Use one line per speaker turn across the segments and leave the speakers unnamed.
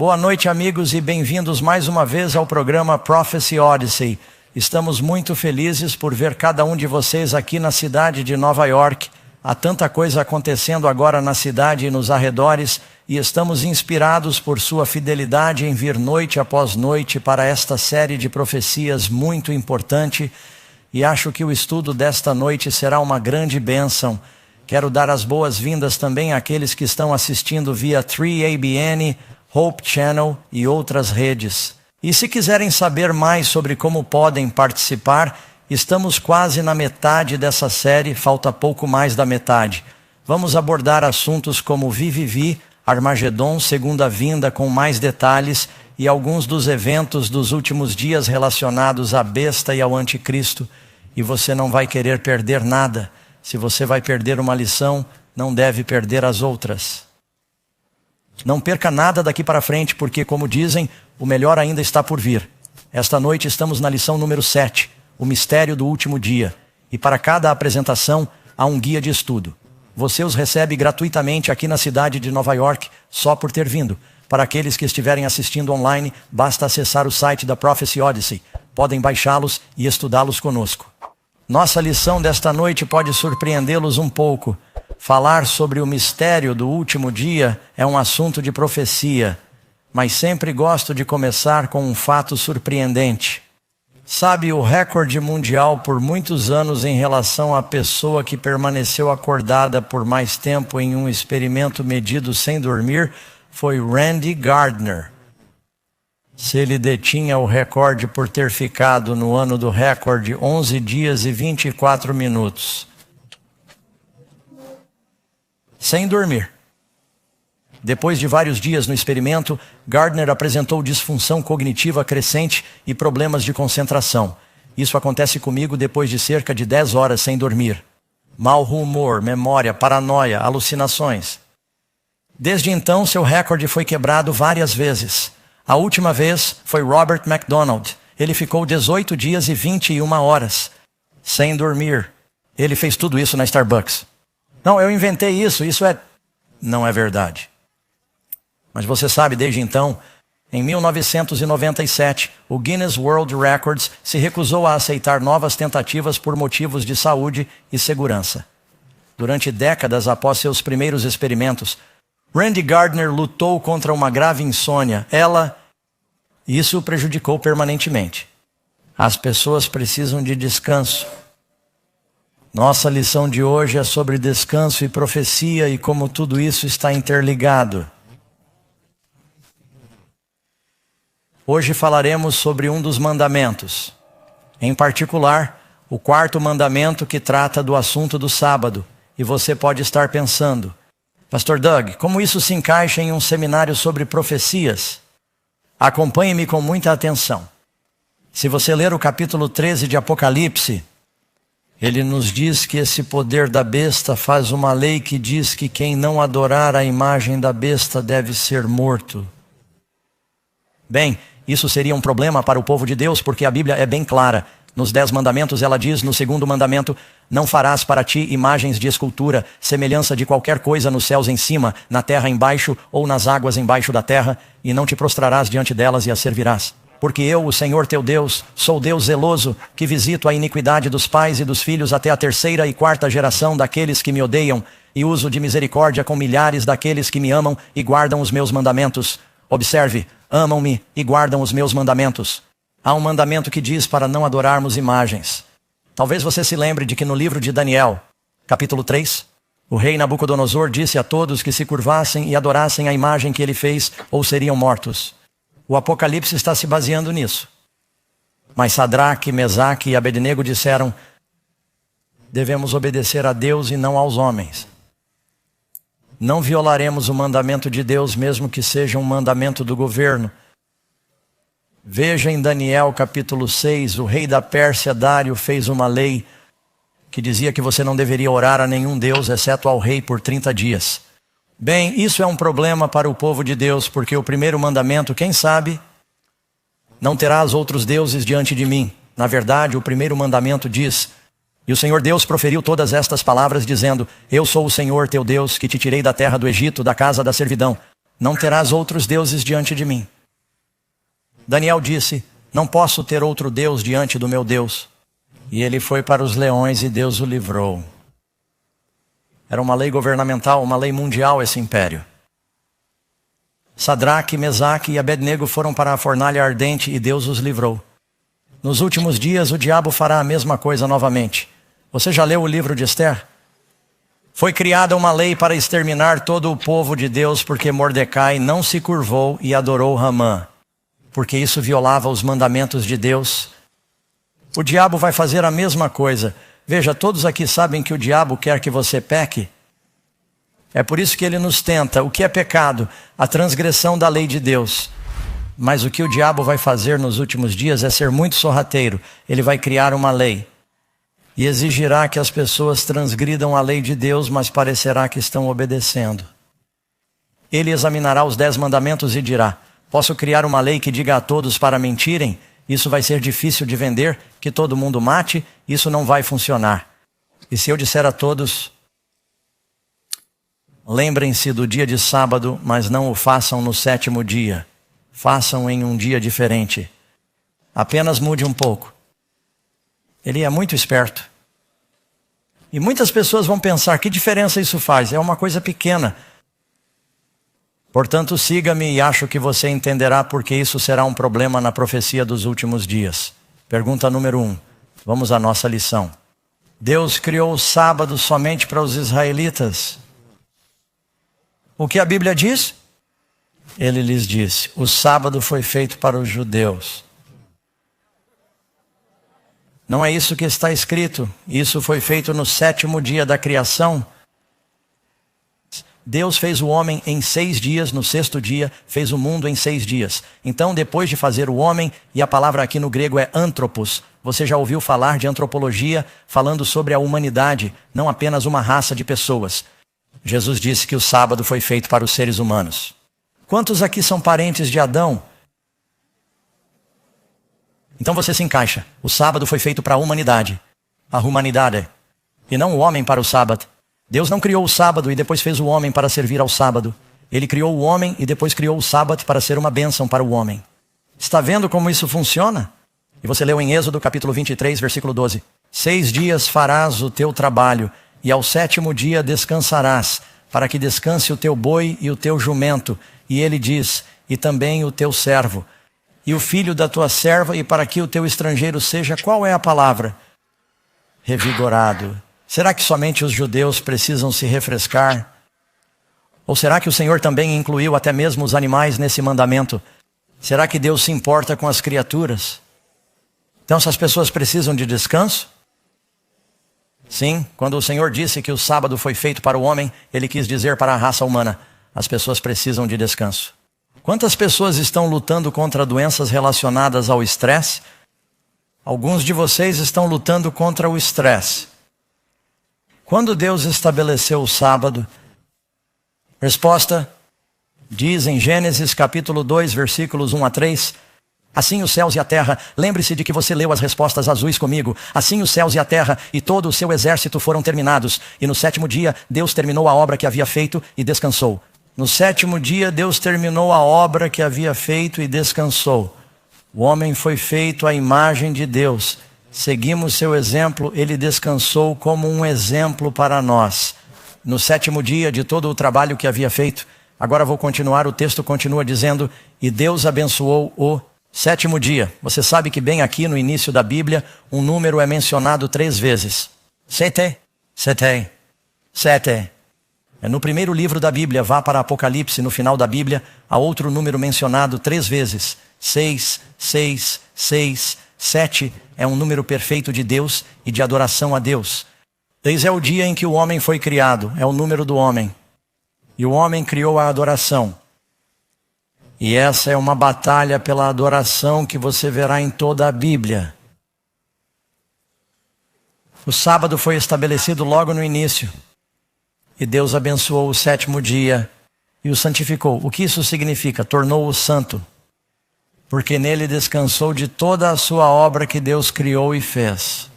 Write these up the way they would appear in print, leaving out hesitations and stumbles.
Boa noite, amigos, e bem-vindos mais uma vez ao programa Prophecy Odyssey. Estamos muito felizes por ver cada um de vocês aqui na cidade de Nova York. Há tanta coisa acontecendo agora na cidade e nos arredores, e estamos inspirados por sua fidelidade em vir noite após noite para esta série de profecias muito importante, e acho que o estudo desta noite será uma grande bênção. Quero dar as boas-vindas também àqueles que estão assistindo via 3ABN, Hope Channel e outras redes. E se quiserem saber mais sobre como podem participar, estamos quase na metade dessa série, falta pouco mais da metade. Vamos abordar assuntos como VVV, Armagedon, Segunda Vinda com mais detalhes e alguns dos eventos dos últimos dias relacionados à besta e ao anticristo. E você não vai querer perder nada. Se você vai perder uma lição, não deve perder as outras. Não perca nada daqui para frente, porque, como dizem, o melhor ainda está por vir. Esta noite estamos na lição número 7, o mistério do último dia. E para cada apresentação, há um guia de estudo. Você os recebe gratuitamente aqui na cidade de Nova York, só por ter vindo. Para aqueles que estiverem assistindo online, basta acessar o site da Prophecy Odyssey. Podem baixá-los e estudá-los conosco. Nossa lição desta noite pode surpreendê-los um pouco. Falar sobre o mistério do último dia é um assunto de profecia, mas sempre gosto de começar com um fato surpreendente. Sabe o recorde mundial por muitos anos em relação à pessoa que permaneceu acordada por mais tempo em um experimento medido sem dormir foi Randy Gardner. Se ele detinha o recorde por ter ficado no ano do recorde 11 dias e 24 minutos. Sem dormir. Depois de vários dias no experimento, Gardner apresentou disfunção cognitiva crescente e problemas de concentração. Isso acontece comigo depois de cerca de 10 horas sem dormir. Mau humor, memória, paranoia, alucinações. Desde então, seu recorde foi quebrado várias vezes. A última vez foi Robert McDonald. Ele ficou 18 dias e 21 horas sem dormir. Ele fez tudo isso na Starbucks. Não, eu inventei isso, não é verdade. Mas você sabe, desde então, em 1997, o Guinness World Records se recusou a aceitar novas tentativas por motivos de saúde e segurança. Durante décadas após seus primeiros experimentos, Randy Gardner lutou contra uma grave insônia. Isso o prejudicou permanentemente. As pessoas precisam de descanso. Nossa lição de hoje é sobre descanso e profecia e como tudo isso está interligado. Hoje falaremos sobre um dos mandamentos. Em particular, o quarto mandamento que trata do assunto do sábado. E você pode estar pensando: Pastor Doug, como isso se encaixa em um seminário sobre profecias? Acompanhe-me com muita atenção. Se você ler o capítulo 13 de Apocalipse, ele nos diz que esse poder da besta faz uma lei que diz que quem não adorar a imagem da besta deve ser morto. Bem, isso seria um problema para o povo de Deus, porque a Bíblia é bem clara. Nos 10 mandamentos ela diz, no segundo mandamento: não farás para ti imagens de escultura, semelhança de qualquer coisa nos céus em cima, na terra embaixo ou nas águas embaixo da terra, e não te prostrarás diante delas e as servirás. Porque eu, o Senhor teu Deus, sou Deus zeloso, que visito a iniquidade dos pais e dos filhos até a 3ª e 4ª geração daqueles que me odeiam, e uso de misericórdia com milhares daqueles que me amam e guardam os meus mandamentos. Observe, amam-me e guardam os meus mandamentos. Há um mandamento que diz para não adorarmos imagens. Talvez você se lembre de que no livro de Daniel, capítulo 3, o rei Nabucodonosor disse a todos que se curvassem e adorassem a imagem que ele fez ou seriam mortos. O Apocalipse está se baseando nisso. Mas Sadraque, Mesaque e Abednego disseram: devemos obedecer a Deus e não aos homens. Não violaremos o mandamento de Deus, mesmo que seja um mandamento do governo. Veja em Daniel capítulo 6, o rei da Pérsia, Dário, fez uma lei que dizia que você não deveria orar a nenhum Deus, exceto ao rei, por 30 dias. Bem, isso é um problema para o povo de Deus, porque o primeiro mandamento, quem sabe, não terás outros deuses diante de mim. Na verdade, o primeiro mandamento diz: E o Senhor Deus proferiu todas estas palavras, dizendo: Eu sou o Senhor teu Deus, que te tirei da terra do Egito, da casa da servidão. Não terás outros deuses diante de mim. Daniel disse: não posso ter outro Deus diante do meu Deus. E ele foi para os leões e Deus o livrou. Era uma lei governamental, uma lei mundial esse império. Sadraque, Mesaque e Abednego foram para a fornalha ardente e Deus os livrou. Nos últimos dias o diabo fará a mesma coisa novamente. Você já leu o livro de Esther? Foi criada uma lei para exterminar todo o povo de Deus porque Mordecai não se curvou e adorou Hamã, porque isso violava os mandamentos de Deus. O diabo vai fazer a mesma coisa. Veja, todos aqui sabem que o diabo quer que você peque. É por isso que ele nos tenta. O que é pecado? A transgressão da lei de Deus. Mas o que o diabo vai fazer nos últimos dias é ser muito sorrateiro. Ele vai criar uma lei e exigirá que as pessoas transgridam a lei de Deus, mas parecerá que estão obedecendo. Ele examinará os 10 mandamentos e dirá: posso criar uma lei que diga a todos para mentirem? Isso vai ser difícil de vender, que todo mundo mate, isso não vai funcionar. E se eu disser a todos: lembrem-se do dia de sábado, mas não o façam no 7º dia. Façam em um dia diferente. Apenas mude um pouco. Ele é muito esperto. E muitas pessoas vão pensar: que diferença isso faz? É uma coisa pequena. Portanto, siga-me e acho que você entenderá porque isso será um problema na profecia dos últimos dias. Pergunta número 1. Vamos à nossa lição. Deus criou o sábado somente para os israelitas. O que a Bíblia diz? Ele lhes disse: o sábado foi feito para os judeus. Não é isso que está escrito. Isso foi feito no 7º dia da criação. Deus fez o homem em 6 dias, no 6º dia fez o mundo em 6 dias. Então, depois de fazer o homem, e a palavra aqui no grego é antropos, você já ouviu falar de antropologia, falando sobre a humanidade, não apenas uma raça de pessoas. Jesus disse que o sábado foi feito para os seres humanos. Quantos aqui são parentes de Adão? Então você se encaixa. O sábado foi feito para a humanidade, e não o homem para o sábado. Deus não criou o sábado e depois fez o homem para servir ao sábado. Ele criou o homem e depois criou o sábado para ser uma bênção para o homem. Está vendo como isso funciona? E você leu em Êxodo capítulo 23, versículo 12. 6 dias farás o teu trabalho, e ao 7º dia descansarás, para que descanse o teu boi e o teu jumento. E ele diz: e também o teu servo, e o filho da tua serva, e para que o teu estrangeiro seja, qual é a palavra? Revigorado. Será que somente os judeus precisam se refrescar? Ou será que o Senhor também incluiu até mesmo os animais nesse mandamento? Será que Deus se importa com as criaturas? Então essas pessoas precisam de descanso? Sim, quando o Senhor disse que o sábado foi feito para o homem, Ele quis dizer para a raça humana: as pessoas precisam de descanso. Quantas pessoas estão lutando contra doenças relacionadas ao estresse? Alguns de vocês estão lutando contra o estresse. Quando Deus estabeleceu o sábado? Resposta: diz em Gênesis capítulo 2, versículos 1 a 3. Assim os céus e a terra, lembre-se de que você leu as respostas azuis comigo. Assim os céus e a terra e todo o seu exército foram terminados. E no 7º dia Deus terminou a obra que havia feito e descansou. No 7º dia Deus terminou a obra que havia feito e descansou. O homem foi feito à imagem de Deus. Seguimos seu exemplo, ele descansou como um exemplo para nós. No 7º dia de todo o trabalho que havia feito, agora vou continuar, o texto continua dizendo: e Deus abençoou o 7º dia. Você sabe que bem aqui no início da Bíblia, um número é mencionado 3 vezes. Sete. É no primeiro livro da Bíblia, vá para Apocalipse, no final da Bíblia, há outro número mencionado 3 vezes. 6, 6, 6, 7 é um número perfeito de Deus e de adoração a Deus. 6 é o dia em que o homem foi criado, é o número do homem. E o homem criou a adoração. E essa é uma batalha pela adoração que você verá em toda a Bíblia. O sábado foi estabelecido logo no início. E Deus abençoou o 7º dia e o santificou. O que isso significa? Tornou-o santo. Porque nele descansou de toda a sua obra que Deus criou e fez.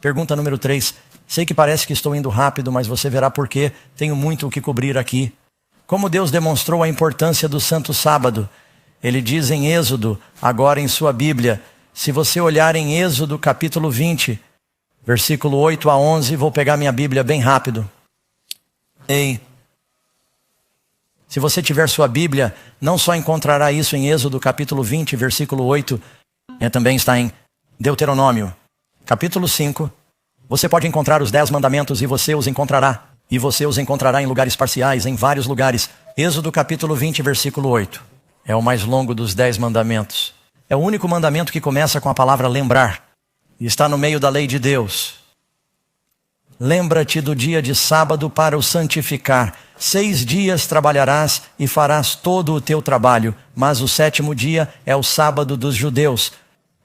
Pergunta número 3. Sei que parece que estou indo rápido, mas você verá por quê. Tenho muito o que cobrir aqui. Como Deus demonstrou a importância do Santo Sábado? Ele diz em Êxodo, agora em sua Bíblia, se você olhar em Êxodo capítulo 20, versículo 8 a 11, vou pegar minha Bíblia bem rápido. Ei, se você tiver sua Bíblia, não só encontrará isso em Êxodo capítulo 20, versículo 8, também está em Deuteronômio, capítulo 5. Você pode encontrar os 10 mandamentos e você os encontrará. E você os encontrará em lugares parciais, em vários lugares. Êxodo capítulo 20, versículo 8. É o mais longo dos 10 mandamentos. É o único mandamento que começa com a palavra lembrar. E está no meio da lei de Deus. Lembra-te do dia de sábado para o santificar. 6 dias trabalharás e farás todo o teu trabalho. Mas o 7º dia é o sábado dos judeus.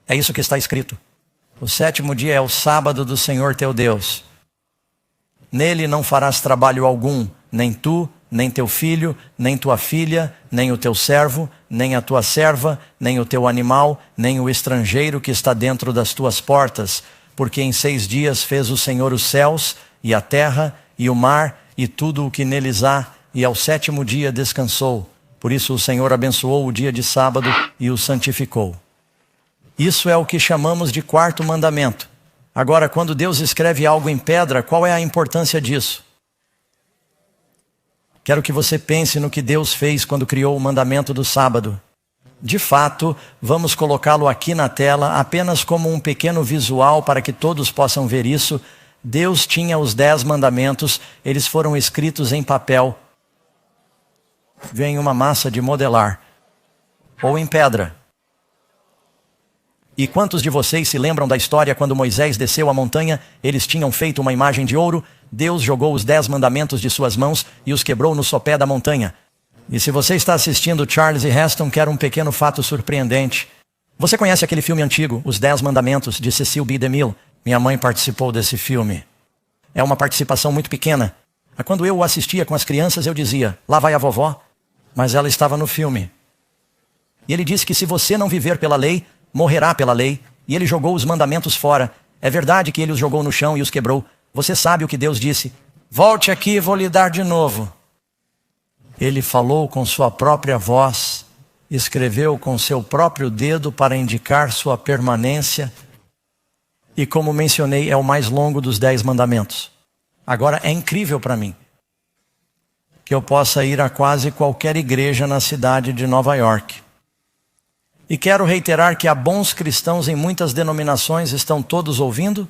É isso que está escrito. O 7º dia é o sábado do Senhor teu Deus. Nele não farás trabalho algum, nem tu, nem teu filho, nem tua filha, nem o teu servo, nem a tua serva, nem o teu animal, nem o estrangeiro que está dentro das tuas portas. Porque em 6 dias fez o Senhor os céus, e a terra, e o mar, e tudo o que neles há, e ao 7º dia descansou. Por isso o Senhor abençoou o dia de sábado e o santificou. Isso é o que chamamos de 4º mandamento. Agora, quando Deus escreve algo em pedra, qual é a importância disso? Quero que você pense no que Deus fez quando criou o mandamento do sábado. De fato, vamos colocá-lo aqui na tela apenas como um pequeno visual para que todos possam ver isso. Deus tinha os 10 mandamentos, eles foram escritos em papel. Vem uma massa de modelar. Ou em pedra. E quantos de vocês se lembram da história quando Moisés desceu a montanha? Eles tinham feito uma imagem de ouro. Deus jogou os 10 mandamentos de suas mãos e os quebrou no sopé da montanha. E se você está assistindo Charles e Heston, quero um pequeno fato surpreendente. Você conhece aquele filme antigo, Os 10 Mandamentos, de Cecil B. DeMille? Minha mãe participou desse filme. É uma participação muito pequena. Quando eu o assistia com as crianças, eu dizia, lá vai a vovó. Mas ela estava no filme. E ele disse que se você não viver pela lei, morrerá pela lei, e ele jogou os mandamentos fora. É verdade que ele os jogou no chão e os quebrou. Você sabe o que Deus disse? Volte aqui e vou lhe dar de novo. Ele falou com sua própria voz, escreveu com seu próprio dedo para indicar sua permanência, e como mencionei, é o mais longo dos 10 mandamentos. Agora, é incrível para mim que eu possa ir a quase qualquer igreja na cidade de Nova York. E quero reiterar que há bons cristãos em muitas denominações, estão todos ouvindo?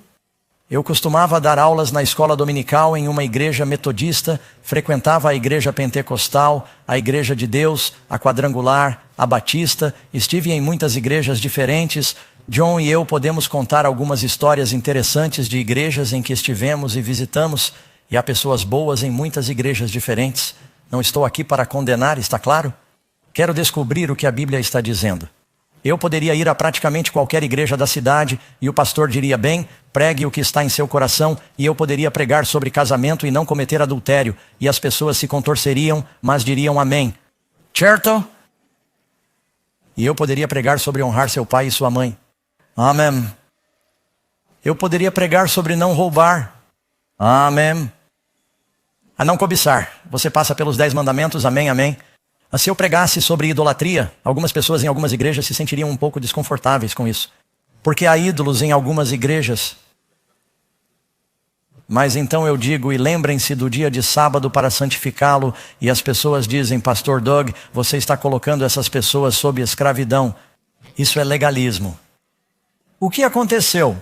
Eu costumava dar aulas na escola dominical em uma igreja metodista, frequentava a igreja pentecostal, a igreja de Deus, a quadrangular, a batista, estive em muitas igrejas diferentes. John e eu podemos contar algumas histórias interessantes de igrejas em que estivemos e visitamos, e há pessoas boas em muitas igrejas diferentes. Não estou aqui para condenar, está claro? Quero descobrir o que a Bíblia está dizendo. Eu poderia ir a praticamente qualquer igreja da cidade e o pastor diria, bem, pregue o que está em seu coração, e eu poderia pregar sobre casamento e não cometer adultério, e as pessoas se contorceriam, mas diriam amém. Certo? E eu poderia pregar sobre honrar seu pai e sua mãe. Amém. Eu poderia pregar sobre não roubar. Amém. A não cobiçar. Você passa pelos 10 mandamentos, amém, amém. Mas se eu pregasse sobre idolatria, algumas pessoas em algumas igrejas se sentiriam um pouco desconfortáveis com isso. Porque há ídolos em algumas igrejas. Mas então eu digo, e lembrem-se do dia de sábado para santificá-lo, e as pessoas dizem, Pastor Doug, você está colocando essas pessoas sob escravidão. Isso é legalismo. O que aconteceu?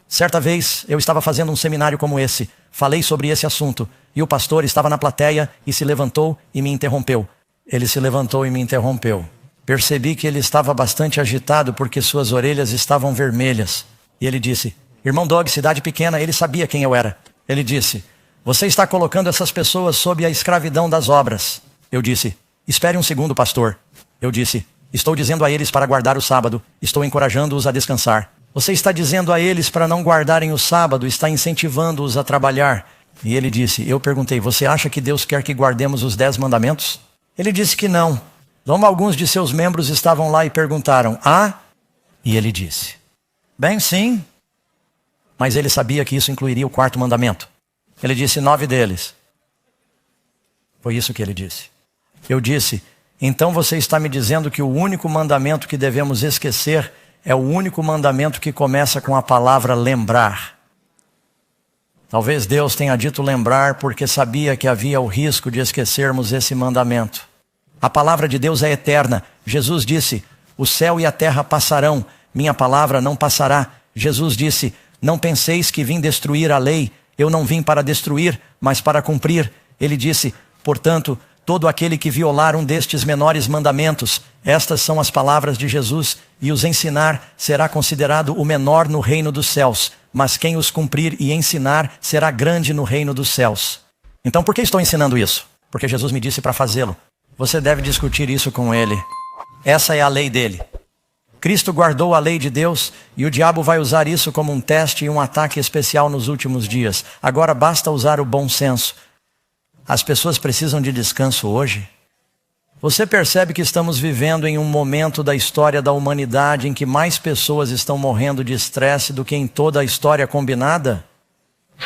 Certa vez eu estava fazendo um seminário como esse, falei sobre esse assunto, e o pastor estava na plateia e se levantou e me interrompeu. Ele se levantou e me interrompeu. Percebi que ele estava bastante agitado porque suas orelhas estavam vermelhas. E ele disse, irmão Doug, cidade pequena, ele sabia quem eu era. Ele disse, você está colocando essas pessoas sob a escravidão das obras. Eu disse, espere um segundo, pastor. Eu disse, estou dizendo a eles para guardar o sábado, estou encorajando-os a descansar. Você está dizendo a eles para não guardarem o sábado, está incentivando-os a trabalhar. E ele disse, eu perguntei, você acha que Deus quer que guardemos os 10 mandamentos? Ele disse que não. Então alguns de seus membros estavam lá e perguntaram, ah? E ele disse, bem sim. Mas ele sabia que isso incluiria o 4º mandamento. Ele disse 9 deles. Foi isso que ele disse. Eu disse: então você está me dizendo que o único mandamento que devemos esquecer é o único mandamento que começa com a palavra lembrar. Talvez Deus tenha dito lembrar porque sabia que havia o risco de esquecermos esse mandamento. A palavra de Deus é eterna. Jesus disse: o céu e a terra passarão, minha palavra não passará. Jesus disse: não penseis que vim destruir a lei. Eu não vim para destruir, mas para cumprir. Ele disse: portanto, todo aquele que violar um destes menores mandamentos, estas são as palavras de Jesus, e os ensinar será considerado o menor no reino dos céus, mas quem os cumprir e ensinar será grande no reino dos céus. Então por que estou ensinando isso? Porque Jesus me disse para fazê-lo. Você deve discutir isso com ele. Essa é a lei dele. Cristo guardou a lei de Deus e o diabo vai usar isso como um teste e um ataque especial nos últimos dias. Agora basta usar o bom senso. As pessoas precisam de descanso hoje. Você percebe que estamos vivendo em um momento da história da humanidade em que mais pessoas estão morrendo de estresse do que em toda a história combinada?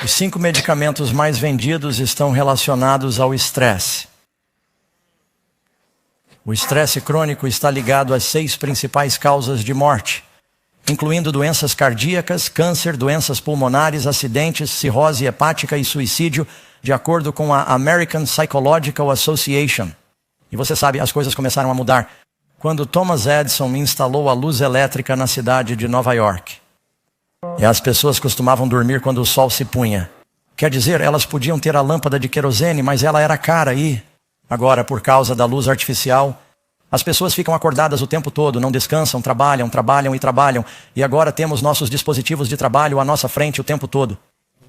Os 5 medicamentos mais vendidos estão relacionados ao estresse. O estresse crônico está ligado às 6 principais causas de morte, incluindo doenças cardíacas, câncer, doenças pulmonares, acidentes, cirrose hepática e suicídio, de acordo com a American Psychological Association. E você sabe, as coisas começaram a mudar quando Thomas Edison instalou a luz elétrica na cidade de Nova York. E as pessoas costumavam dormir quando o sol se punha. Quer dizer, elas podiam ter a lâmpada de querosene, mas ela era cara e... Agora, por causa da luz artificial, as pessoas ficam acordadas o tempo todo, não descansam, trabalham e trabalham. E agora temos nossos dispositivos de trabalho à nossa frente o tempo todo.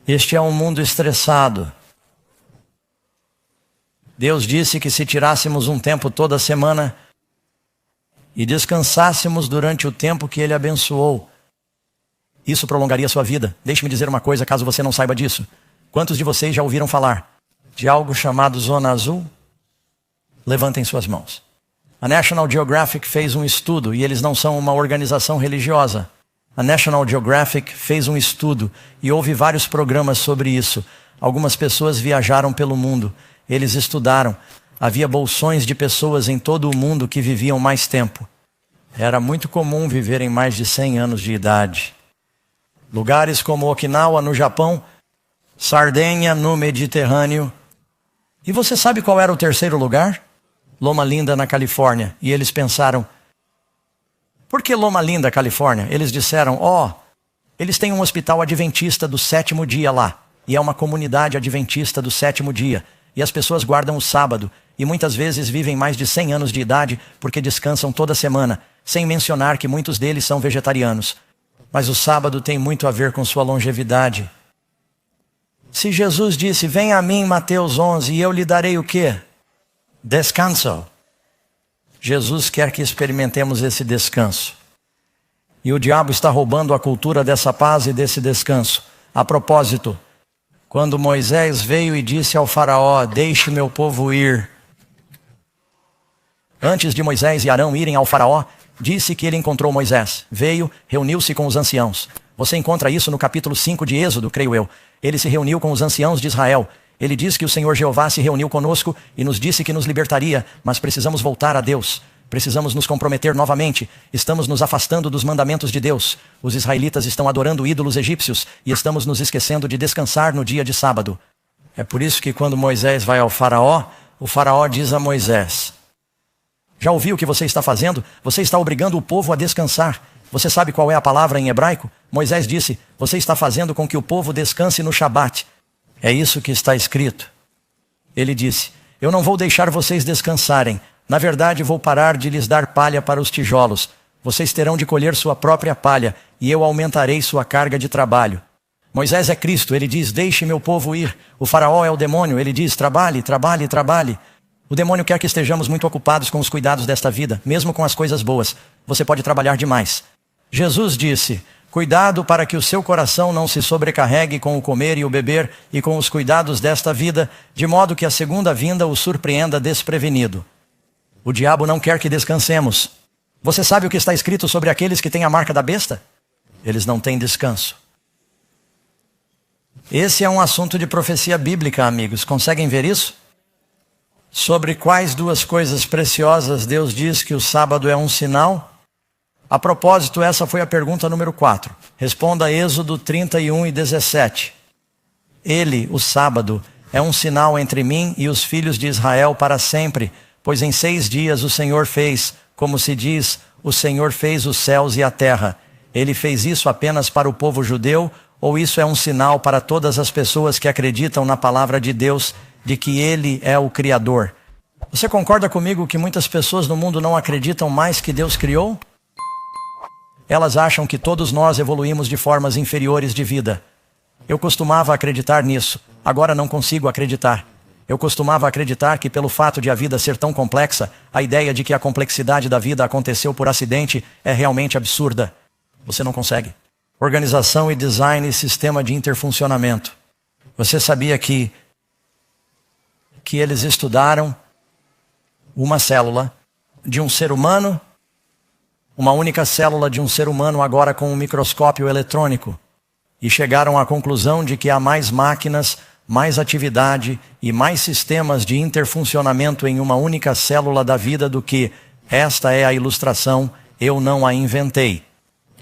Este é um mundo estressado. Deus disse que se tirássemos um tempo toda semana e descansássemos durante o tempo que Ele abençoou, isso prolongaria sua vida. Deixe-me dizer uma coisa, caso você não saiba disso. Quantos de vocês já ouviram falar de algo chamado Zona Azul? Levantem suas mãos. A National Geographic fez um estudo, e eles não são uma organização religiosa. A National Geographic fez um estudo, e houve vários programas sobre isso. Algumas pessoas viajaram pelo mundo. Eles estudaram. Havia bolsões de pessoas em todo o mundo que viviam mais tempo. Era muito comum viverem mais de 100 anos de idade. Lugares como Okinawa, no Japão, Sardenha, no Mediterrâneo. E você sabe qual era o terceiro lugar? Loma Linda, na Califórnia. E eles pensaram, por que Loma Linda, Califórnia? Eles disseram, eles têm um hospital adventista do 7º dia lá. E é uma comunidade adventista do 7º dia. E as pessoas guardam o sábado. E muitas vezes vivem mais de 100 anos de idade porque descansam toda semana. Sem mencionar que muitos deles são vegetarianos. Mas o sábado tem muito a ver com sua longevidade. Se Jesus disse, vem a mim, Mateus 11, e eu lhe darei o quê? Descanso. Jesus quer que experimentemos esse descanso. E o diabo está roubando a cultura dessa paz e desse descanso. A propósito, quando Moisés veio e disse ao faraó, deixe meu povo ir. Antes de Moisés e Arão irem ao faraó, disse que ele encontrou Moisés. Veio, reuniu-se com os anciãos. Você encontra isso no capítulo 5 de Êxodo, creio eu. Ele se reuniu com os anciãos de Israel. Ele diz que o Senhor Jeová se reuniu conosco e nos disse que nos libertaria, mas precisamos voltar a Deus. Precisamos nos comprometer novamente. Estamos nos afastando dos mandamentos de Deus. Os israelitas estão adorando ídolos egípcios e estamos nos esquecendo de descansar no dia de sábado. É por isso que quando Moisés vai ao faraó, o faraó diz a Moisés, já ouviu o que você está fazendo? Você está obrigando o povo a descansar. Você sabe qual é a palavra em hebraico? Moisés disse, você está fazendo com que o povo descanse no Shabat. É isso que está escrito. Ele disse, eu não vou deixar vocês descansarem. Na verdade, vou parar de lhes dar palha para os tijolos. Vocês terão de colher sua própria palha, e eu aumentarei sua carga de trabalho. Moisés é Cristo, ele diz, deixe meu povo ir. O faraó é o demônio, ele diz, trabalhe, trabalhe, trabalhe. O demônio quer que estejamos muito ocupados com os cuidados desta vida, mesmo com as coisas boas. Você pode trabalhar demais. Jesus disse, cuidado para que o seu coração não se sobrecarregue com o comer e o beber e com os cuidados desta vida, de modo que a segunda vinda o surpreenda desprevenido. O diabo não quer que descansemos. Você sabe o que está escrito sobre aqueles que têm a marca da besta? Eles não têm descanso. Esse é um assunto de profecia bíblica, amigos. Conseguem ver isso? Sobre quais duas coisas preciosas Deus diz que o sábado é um sinal? A propósito, essa foi a pergunta número 4. Responda Êxodo 31:17. Ele, o sábado, é um sinal entre mim e os filhos de Israel para sempre, pois em 6 dias o Senhor fez, como se diz, o Senhor fez os céus e a terra. Ele fez isso apenas para o povo judeu, ou isso é um sinal para todas as pessoas que acreditam na palavra de Deus, de que Ele é o Criador? Você concorda comigo que muitas pessoas no mundo não acreditam mais que Deus criou? Elas acham que todos nós evoluímos de formas inferiores de vida. Eu costumava acreditar nisso, agora não consigo acreditar. Eu costumava acreditar que pelo fato de a vida ser tão complexa, a ideia de que a complexidade da vida aconteceu por acidente é realmente absurda. Você não consegue. Organização e design e sistema de interfuncionamento. Você sabia que eles estudaram uma célula de um ser humano, uma única célula de um ser humano agora com um microscópio eletrônico, e chegaram à conclusão de que há mais máquinas, mais atividade e mais sistemas de interfuncionamento em uma única célula da vida do que esta é a ilustração, eu não a inventei.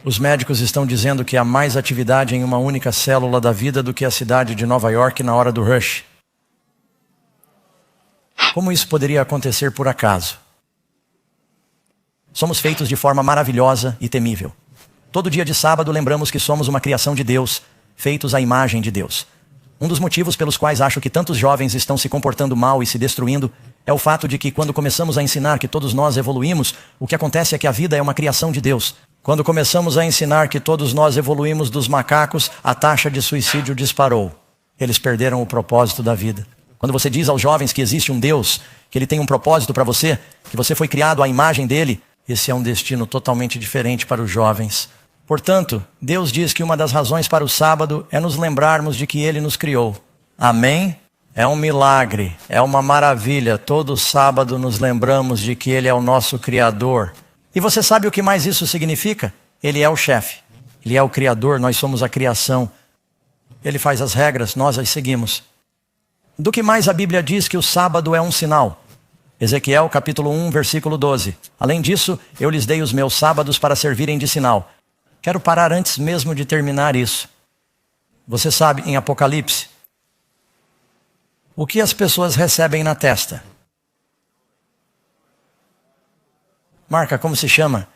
Os médicos estão dizendo que há mais atividade em uma única célula da vida do que a cidade de Nova York na hora do rush. Como isso poderia acontecer por acaso? Somos feitos de forma maravilhosa e temível. Todo dia de sábado lembramos que somos uma criação de Deus, feitos à imagem de Deus. Um dos motivos pelos quais acho que tantos jovens estão se comportando mal e se destruindo é o fato de que quando começamos a ensinar que todos nós evoluímos, o que acontece é que a vida é uma criação de Deus. Quando começamos a ensinar que todos nós evoluímos dos macacos, a taxa de suicídio disparou. Eles perderam o propósito da vida. Quando você diz aos jovens que existe um Deus, que Ele tem um propósito para você, que você foi criado à imagem dEle, esse é um destino totalmente diferente para os jovens. Portanto, Deus diz que uma das razões para o sábado é nos lembrarmos de que Ele nos criou. Amém? É um milagre, é uma maravilha. Todo sábado nos lembramos de que Ele é o nosso Criador. E você sabe o que mais isso significa? Ele é o chefe, Ele é o Criador, nós somos a criação. Ele faz as regras, nós as seguimos. Do que mais a Bíblia diz que o sábado é um sinal? Ezequiel capítulo 1, versículo 12. Além disso, eu lhes dei os meus sábados para servirem de sinal. Quero parar antes mesmo de terminar isso. Você sabe, em Apocalipse, o que as pessoas recebem na testa? Marca, como se chama?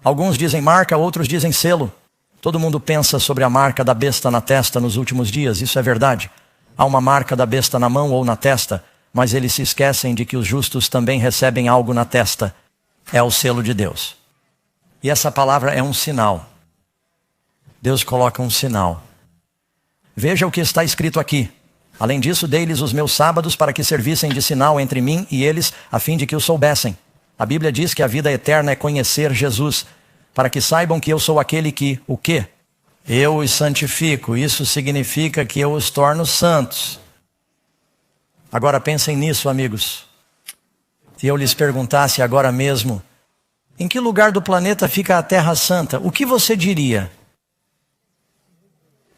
Alguns dizem marca, outros dizem selo. Todo mundo pensa sobre a marca da besta na testa nos últimos dias, isso é verdade. Há uma marca da besta na mão ou na testa, mas eles se esquecem de que os justos também recebem algo na testa. É o selo de Deus. E essa palavra é um sinal. Deus coloca um sinal. Veja o que está escrito aqui. Além disso, dei-lhes os meus sábados para que servissem de sinal entre mim e eles, a fim de que o soubessem. A Bíblia diz que a vida eterna é conhecer Jesus, para que saibam que eu sou aquele que, o quê? Eu os santifico. Isso significa que eu os torno santos. Agora pensem nisso, amigos. Se eu lhes perguntasse agora mesmo, em que lugar do planeta fica a Terra Santa, o que você diria?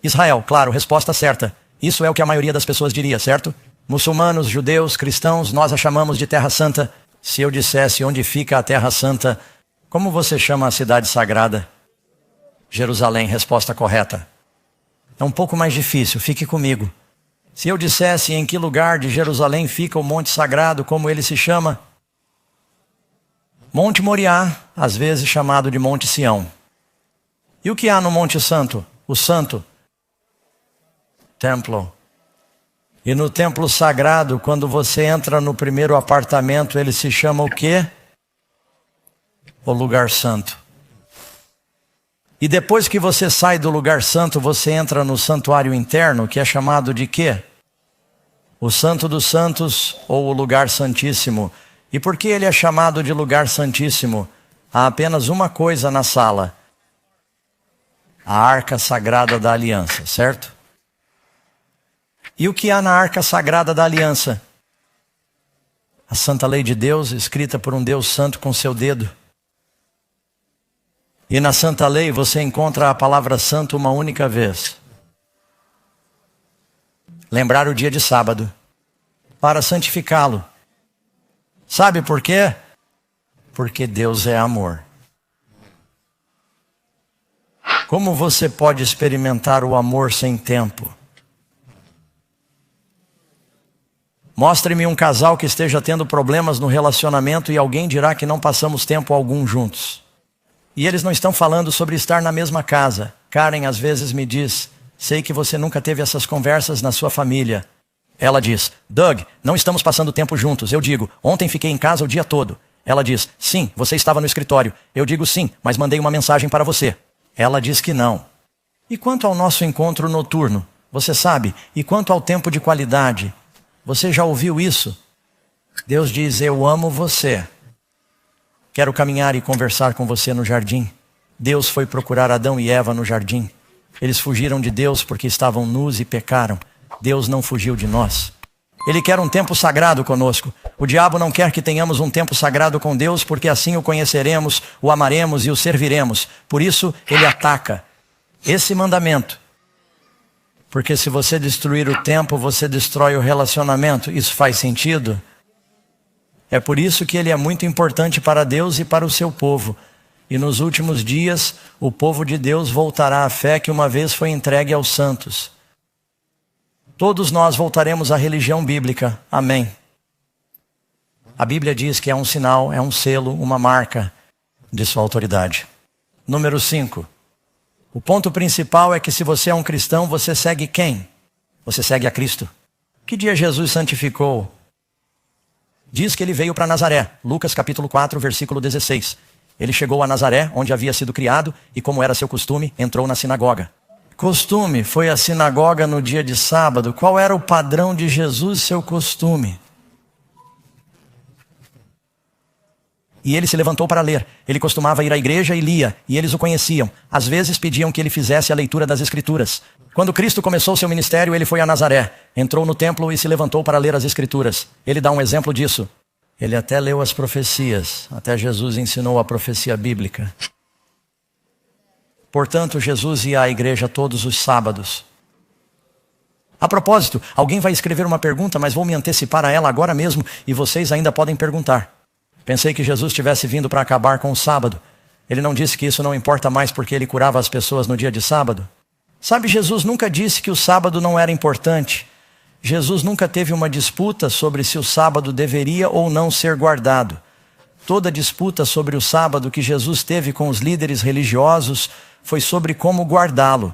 Israel, claro, resposta certa. Isso é o que a maioria das pessoas diria, certo? Muçulmanos, judeus, cristãos, nós a chamamos de Terra Santa. Se eu dissesse onde fica a Terra Santa, como você chama a cidade sagrada? Jerusalém, resposta correta. É um pouco mais difícil, fique comigo. Se eu dissesse em que lugar de Jerusalém fica o Monte Sagrado, como ele se chama? Monte Moriá, às vezes chamado de Monte Sião. E o que há no Monte Santo? O Santo? Templo. E no templo sagrado, quando você entra no primeiro apartamento, ele se chama o quê? O lugar santo. E depois que você sai do lugar santo, você entra no santuário interno, que é chamado de quê? O Santo dos Santos ou o lugar santíssimo. E por que ele é chamado de lugar santíssimo? Há apenas uma coisa na sala. A Arca Sagrada da Aliança, certo? E o que há na Arca Sagrada da Aliança? A Santa Lei de Deus, escrita por um Deus santo com seu dedo. E na Santa Lei você encontra a palavra santo uma única vez. lembrar o dia de sábado, para santificá-lo. Sabe por quê? Porque Deus é amor. Como você pode experimentar o amor sem tempo? Mostre-me um casal que esteja tendo problemas no relacionamento e alguém dirá que não passamos tempo algum juntos. E eles não estão falando sobre estar na mesma casa. Karen às vezes me diz, sei que você nunca teve essas conversas na sua família. Ela diz, Doug, não estamos passando tempo juntos. Eu digo, ontem fiquei em casa o dia todo. Ela diz, sim, você estava no escritório. Eu digo sim, mas mandei uma mensagem para você. Ela diz que não. E quanto ao nosso encontro noturno? Você sabe? E quanto ao tempo de qualidade? Você já ouviu isso? Deus diz, eu amo você. Quero caminhar e conversar com você no jardim. Deus foi procurar Adão e Eva no jardim. Eles fugiram de Deus porque estavam nus e pecaram. Deus não fugiu de nós. Ele quer um tempo sagrado conosco. O diabo não quer que tenhamos um tempo sagrado com Deus, porque assim o conheceremos, o amaremos e o serviremos. Por isso, ele ataca esse mandamento. Porque se você destruir o tempo, você destrói o relacionamento. Isso faz sentido? É por isso que ele é muito importante para Deus e para o seu povo. E nos últimos dias, o povo de Deus voltará à fé que uma vez foi entregue aos santos. Todos nós voltaremos à religião bíblica. Amém. A Bíblia diz que é um sinal, é um selo, uma marca de sua autoridade. Número 5. O ponto principal é que se você é um cristão, você segue quem? Você segue a Cristo. Que dia Jesus santificou? Diz que ele veio para Nazaré. Lucas capítulo 4, versículo 16. Ele chegou a Nazaré, onde havia sido criado, e como era seu costume, entrou na sinagoga. Costume, foi à sinagoga no dia de sábado. Qual era o padrão de Jesus, seu costume? E ele se levantou para ler. Ele costumava ir à igreja e lia, e eles o conheciam. Às vezes pediam que ele fizesse a leitura das Escrituras. Quando Cristo começou seu ministério, ele foi a Nazaré. Entrou no templo e se levantou para ler as Escrituras. Ele dá um exemplo disso. Ele até leu as profecias. Até Jesus ensinou a profecia bíblica. Portanto, Jesus ia à igreja todos os sábados. A propósito, alguém vai escrever uma pergunta, mas vou me antecipar a ela agora mesmo, e vocês ainda podem perguntar. Pensei que Jesus tivesse vindo para acabar com o sábado. Ele não disse que isso não importa mais porque ele curava as pessoas no dia de sábado? Sabe, Jesus nunca disse que o sábado não era importante. Jesus nunca teve uma disputa sobre se o sábado deveria ou não ser guardado. Toda disputa sobre o sábado que Jesus teve com os líderes religiosos foi sobre como guardá-lo.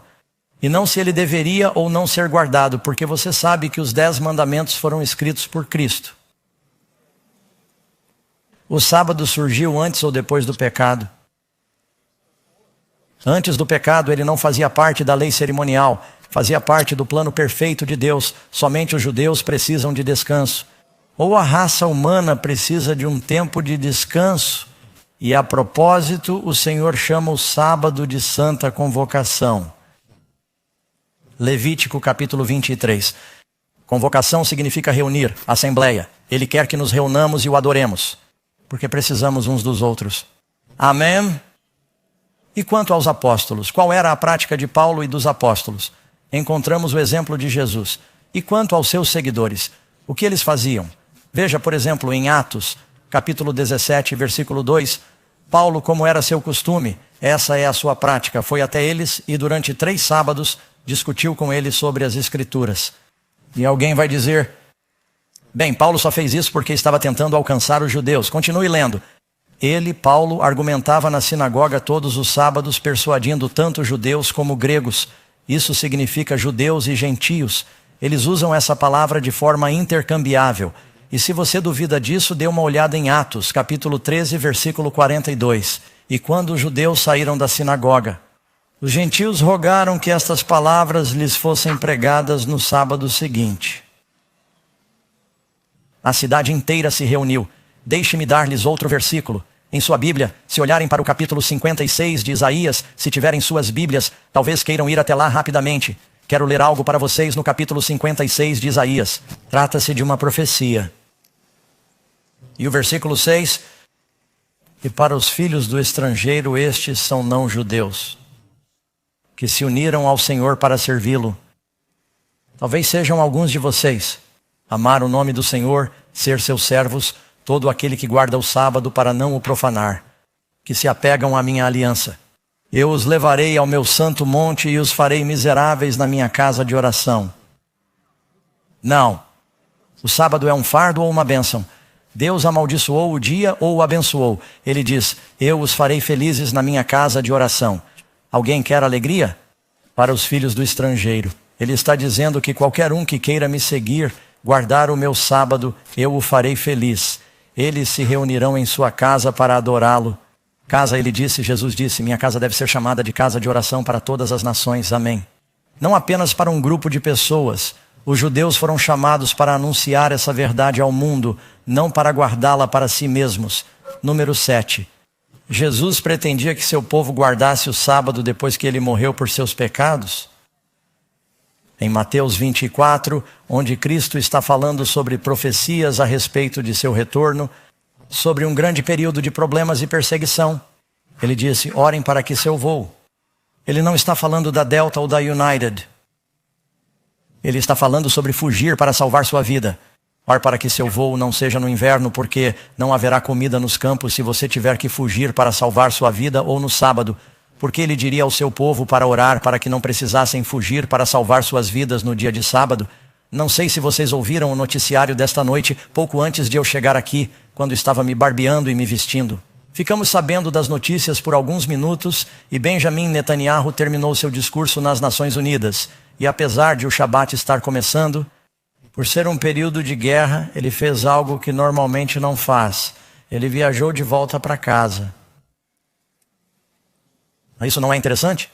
E não se ele deveria ou não ser guardado, porque você sabe que os 10 mandamentos foram escritos por Cristo. O sábado surgiu antes ou depois do pecado? Antes do pecado, ele não fazia parte da lei cerimonial, fazia parte do plano perfeito de Deus. Somente os judeus precisam de descanso. Ou a raça humana precisa de um tempo de descanso. E a propósito, o Senhor chama o sábado de santa convocação. Levítico capítulo 23. Convocação significa reunir, assembleia. Ele quer que nos reunamos e o adoremos, porque precisamos uns dos outros. Amém? E quanto aos apóstolos, qual era a prática de Paulo e dos apóstolos? Encontramos o exemplo de Jesus. E quanto aos seus seguidores, o que eles faziam? Veja, por exemplo, em Atos, capítulo 17, versículo 2, Paulo, como era seu costume, essa é a sua prática, foi até eles e durante 3 sábados discutiu com eles sobre as Escrituras. E alguém vai dizer, bem, Paulo só fez isso porque estava tentando alcançar os judeus. Continue lendo. Ele, Paulo, argumentava na sinagoga todos os sábados, persuadindo tanto judeus como gregos. Isso significa judeus e gentios. Eles usam essa palavra de forma intercambiável. E se você duvida disso, dê uma olhada em Atos, capítulo 13, versículo 42. E quando os judeus saíram da sinagoga, os gentios rogaram que estas palavras lhes fossem pregadas no sábado seguinte. A cidade inteira se reuniu. Deixe-me dar-lhes outro versículo. Em sua Bíblia, se olharem para o capítulo 56 de Isaías, se tiverem suas Bíblias, talvez queiram ir até lá rapidamente. Quero ler algo para vocês no capítulo 56 de Isaías. Trata-se de uma profecia. E o versículo 6, e para os filhos do estrangeiro estes são não-judeus, que se uniram ao Senhor para servi-lo. Talvez sejam alguns de vocês. Amar o nome do Senhor, ser seus servos, todo aquele que guarda o sábado para não o profanar, que se apegam à minha aliança. Eu os levarei ao meu santo monte e os farei miseráveis na minha casa de oração. Não. O sábado é um fardo ou uma bênção? Deus amaldiçoou o dia ou o abençoou? Ele diz, eu os farei felizes na minha casa de oração. Alguém quer alegria? Para os filhos do estrangeiro. Ele está dizendo que qualquer um que queira me seguir, guardar o meu sábado, eu o farei feliz. Eles se reunirão em sua casa para adorá-lo. Casa, ele disse, Jesus disse, minha casa deve ser chamada de casa de oração para todas as nações. Amém. Não apenas para um grupo de pessoas. Os judeus foram chamados para anunciar essa verdade ao mundo, não para guardá-la para si mesmos. Número 7. Jesus pretendia que seu povo guardasse o sábado depois que ele morreu por seus pecados? Em Mateus 24, onde Cristo está falando sobre profecias a respeito de seu retorno, sobre um grande período de problemas e perseguição. Ele disse, orem para que seu voo. Ele não está falando da Delta ou da United. Ele está falando sobre fugir para salvar sua vida. Ore para que seu voo não seja no inverno, porque não haverá comida nos campos se você tiver que fugir para salvar sua vida, ou no sábado. Porque ele diria ao seu povo para orar para que não precisassem fugir para salvar suas vidas no dia de sábado. Não sei se vocês ouviram o noticiário desta noite, pouco antes de eu chegar aqui, quando estava me barbeando e me vestindo. Ficamos sabendo das notícias por alguns minutos e Benjamin Netanyahu terminou seu discurso nas Nações Unidas. E apesar de o Shabat estar começando, por ser um período de guerra, ele fez algo que normalmente não faz. Ele viajou de volta para casa. Isso não é interessante?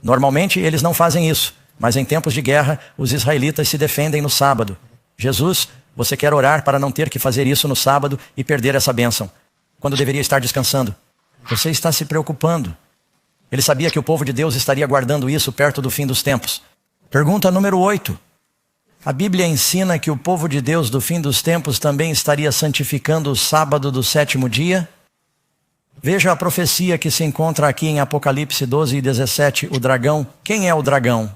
Normalmente eles não fazem isso, mas em tempos de guerra, os israelitas se defendem no sábado. Jesus, você quer orar para não ter que fazer isso no sábado e perder essa bênção, quando deveria estar descansando. Você está se preocupando. Ele sabia que o povo de Deus estaria guardando isso perto do fim dos tempos. Pergunta número 8. A Bíblia ensina que o povo de Deus do fim dos tempos também estaria santificando o sábado do 7º dia? Veja a profecia que se encontra aqui em Apocalipse 12 e 17, o dragão. Quem é o dragão?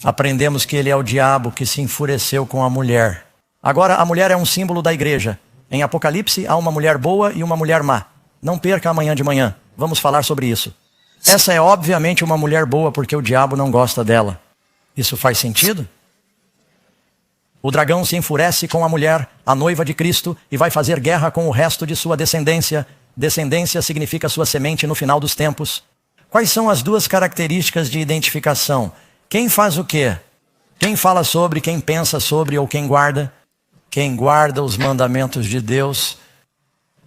Aprendemos que ele é o diabo que se enfureceu com a mulher. Agora, a mulher é um símbolo da igreja. Em Apocalipse, há uma mulher boa e uma mulher má. Não perca amanhã de manhã. Vamos falar sobre isso. Essa é obviamente uma mulher boa porque o diabo não gosta dela. Isso faz sentido? O dragão se enfurece com a mulher, a noiva de Cristo, e vai fazer guerra com o resto de sua descendência. Descendência significa sua semente no final dos tempos. Quais são as duas características de identificação? Quem faz o quê? Quem fala sobre, quem pensa sobre ou quem guarda? Quem guarda os mandamentos de Deus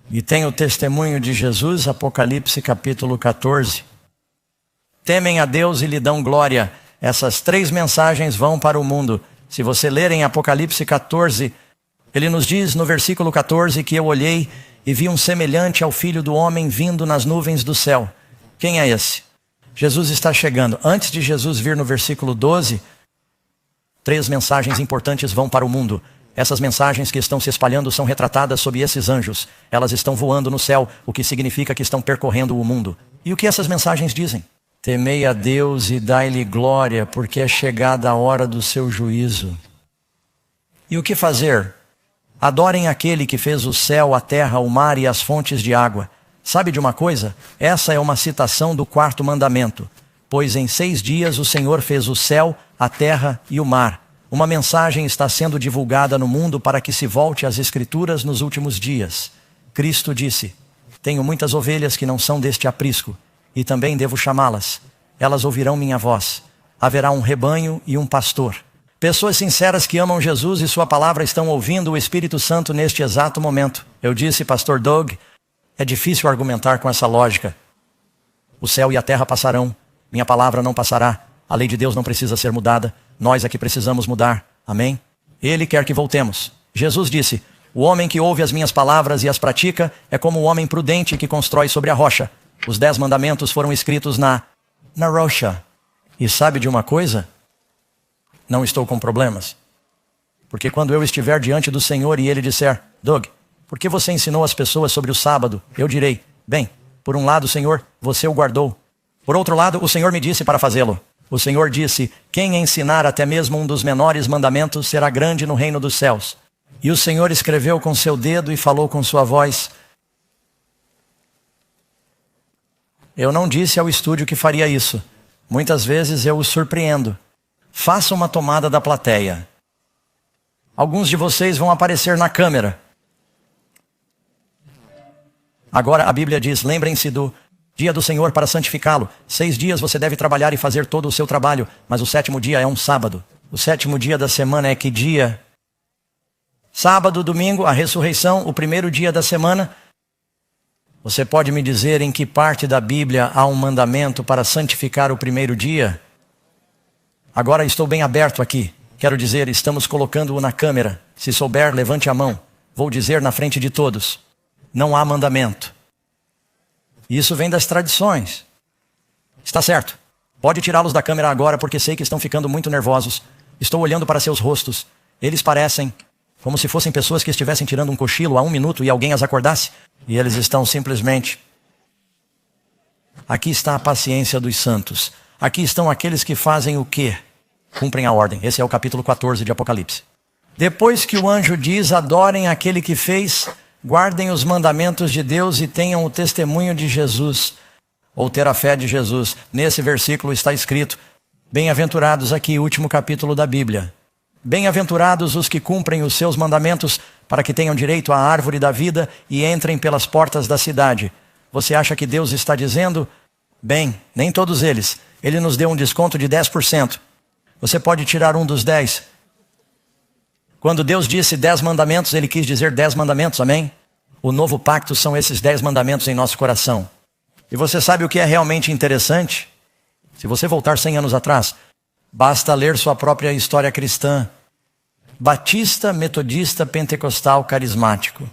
e tem o testemunho de Jesus, Apocalipse capítulo 14. Temem a Deus e lhe dão glória. Essas 3 mensagens vão para o mundo. Se você ler em Apocalipse 14, ele nos diz no versículo 14 que eu olhei e vi um semelhante ao Filho do Homem vindo nas nuvens do céu. Quem é esse? Jesus está chegando. Antes de Jesus vir no versículo 12, 3 mensagens importantes vão para o mundo. Essas mensagens que estão se espalhando são retratadas sob esses anjos. Elas estão voando no céu, o que significa que estão percorrendo o mundo. E o que essas mensagens dizem? Temei a Deus e dai-lhe glória, porque é chegada a hora do seu juízo. E o que fazer? Adorem aquele que fez o céu, a terra, o mar e as fontes de água. Sabe de uma coisa? Essa é uma citação do 4º mandamento. Pois em 6 dias o Senhor fez o céu, a terra e o mar. Uma mensagem está sendo divulgada no mundo para que se volte às Escrituras nos últimos dias. Cristo disse, tenho muitas ovelhas que não são deste aprisco, e também devo chamá-las. Elas ouvirão minha voz. Haverá um rebanho e um pastor. Pessoas sinceras que amam Jesus e sua palavra estão ouvindo o Espírito Santo neste exato momento. Eu disse, pastor Doug, é difícil argumentar com essa lógica. O céu e a terra passarão, minha palavra não passará. A lei de Deus não precisa ser mudada. Nós é que precisamos mudar. Amém? Ele quer que voltemos. Jesus disse, o homem que ouve as minhas palavras e as pratica é como o homem prudente que constrói sobre a rocha. Os 10 mandamentos foram escritos na rocha. E sabe de uma coisa? Não estou com problemas. Porque quando eu estiver diante do Senhor e Ele disser, Doug, por que você ensinou as pessoas sobre o sábado? Eu direi, bem, por um lado, Senhor, você o guardou. Por outro lado, o Senhor me disse para fazê-lo. O Senhor disse: quem ensinar até mesmo um dos menores mandamentos será grande no reino dos céus. E o Senhor escreveu com seu dedo e falou com sua voz. Eu não disse ao estúdio que faria isso. Muitas vezes eu os surpreendo. Faça uma tomada da plateia. Alguns de vocês vão aparecer na câmera. Agora a Bíblia diz: lembrem-se do dia do Senhor para santificá-lo. 6 dias você deve trabalhar e fazer todo o seu trabalho, mas o 7º dia é um sábado. O 7º dia da semana é que dia? Sábado, domingo, a ressurreição, o 1º dia da semana. Você pode me dizer em que parte da Bíblia há um mandamento para santificar o 1º dia? Agora estou bem aberto aqui. Quero dizer, estamos colocando-o na câmera. Se souber, levante a mão. Vou dizer na frente de todos. Não há mandamento. Isso vem das tradições. Está certo. Pode tirá-los da câmera agora, porque sei que estão ficando muito nervosos. Estou olhando para seus rostos. Eles parecem como se fossem pessoas que estivessem tirando um cochilo há 1 minuto e alguém as acordasse. E eles estão simplesmente... Aqui está a paciência dos santos. Aqui estão aqueles que fazem o quê? Cumprem a ordem. Esse é o capítulo 14 de Apocalipse. Depois que o anjo diz: adorem aquele que fez... Guardem os mandamentos de Deus e tenham o testemunho de Jesus, ou ter a fé de Jesus. Nesse versículo está escrito: bem-aventurados, aqui, último capítulo da Bíblia. Bem-aventurados os que cumprem os seus mandamentos, para que tenham direito à árvore da vida e entrem pelas portas da cidade. Você acha que Deus está dizendo? Bem, nem todos eles. Ele nos deu um desconto de 10%. Você pode tirar um dos 10%. Quando Deus disse 10 mandamentos, Ele quis dizer 10 mandamentos, amém? O novo pacto são esses 10 mandamentos em nosso coração. E você sabe o que é realmente interessante? Se você voltar 100 anos atrás, basta ler sua própria história cristã. Batista, metodista, pentecostal, carismático.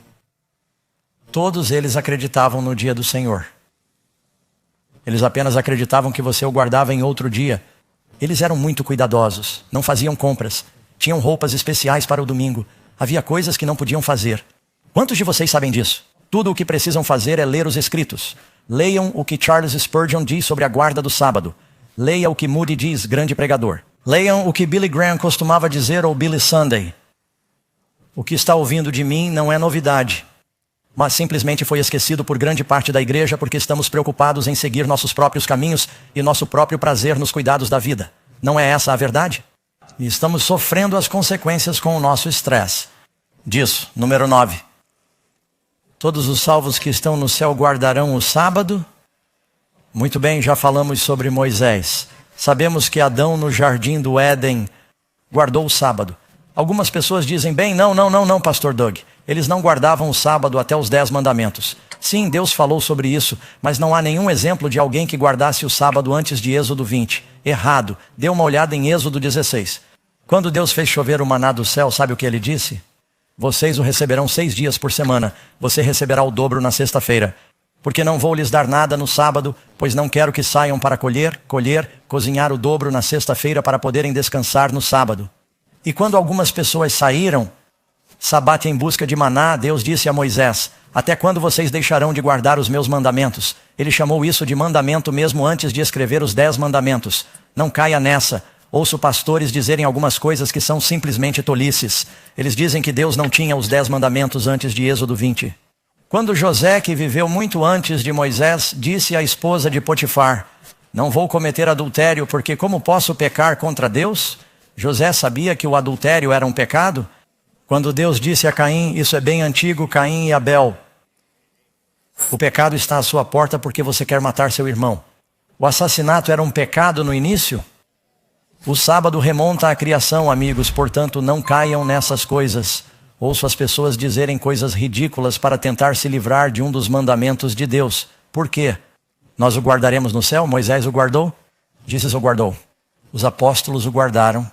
Todos eles acreditavam no dia do Senhor. Eles apenas acreditavam que você o guardava em outro dia. Eles eram muito cuidadosos, não faziam compras. Tinham roupas especiais para o domingo. Havia coisas que não podiam fazer. Quantos de vocês sabem disso? Tudo o que precisam fazer é ler os escritos. Leiam o que Charles Spurgeon diz sobre a guarda do sábado. Leia o que Moody diz, grande pregador. Leiam o que Billy Graham costumava dizer, ou Billy Sunday. O que está ouvindo de mim não é novidade, mas simplesmente foi esquecido por grande parte da igreja porque estamos preocupados em seguir nossos próprios caminhos e nosso próprio prazer nos cuidados da vida. Não é essa a verdade? E estamos sofrendo as consequências com o nosso estresse. Disso, número 9. Todos os salvos que estão no céu guardarão o sábado? Muito bem, já falamos sobre Moisés. Sabemos que Adão no jardim do Éden guardou o sábado. Algumas pessoas dizem, bem, não, pastor Doug. Eles não guardavam o sábado até os 10 mandamentos. Sim, Deus falou sobre isso, mas não há nenhum exemplo de alguém que guardasse o sábado antes de Êxodo 20. Errado. Dê uma olhada em Êxodo 16. Quando Deus fez chover o maná do céu, sabe o que ele disse? Vocês o receberão 6 dias por semana. Você receberá o dobro na sexta-feira. Porque não vou lhes dar nada no sábado, pois não quero que saiam para colher, cozinhar o dobro na sexta-feira para poderem descansar no sábado. E quando algumas pessoas saíram, sabate em busca de maná, Deus disse a Moisés, até quando vocês deixarão de guardar os meus mandamentos? Ele chamou isso de mandamento mesmo antes de escrever os 10 mandamentos. Não caia nessa. Ouço pastores dizerem algumas coisas que são simplesmente tolices. Eles dizem que Deus não tinha os 10 mandamentos antes de Êxodo 20. Quando José, que viveu muito antes de Moisés, disse à esposa de Potifar, não vou cometer adultério, porque como posso pecar contra Deus? José sabia que o adultério era um pecado? Quando Deus disse a Caim, isso é bem antigo, Caim e Abel. O pecado está à sua porta porque você quer matar seu irmão. O assassinato era um pecado no início? O sábado remonta à criação, amigos, portanto não caiam nessas coisas. Ouço as pessoas dizerem coisas ridículas para tentar se livrar de um dos mandamentos de Deus. Por quê? Nós o guardaremos no céu? Moisés o guardou? Jesus o guardou. Os apóstolos o guardaram.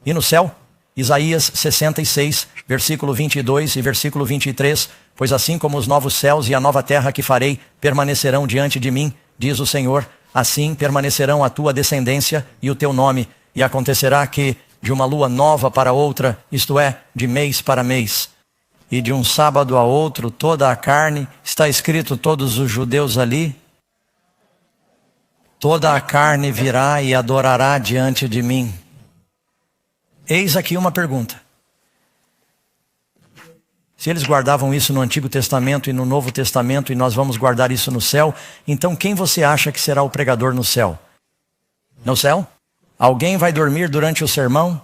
E no céu? Isaías 66, versículo 22 e versículo 23. Pois assim como os novos céus e a nova terra que farei permanecerão diante de mim, diz o Senhor, assim permanecerão a tua descendência e o teu nome. E acontecerá que de uma lua nova para outra, isto é, de mês para mês, e de um sábado a outro, toda a carne, está escrito todos os judeus ali. toda a carne virá e adorará diante de mim. Eis aqui uma pergunta. Se eles guardavam isso no Antigo Testamento e no Novo Testamento, e nós vamos guardar isso no céu, então quem você acha que será o pregador no céu? No céu? Alguém vai dormir durante o sermão?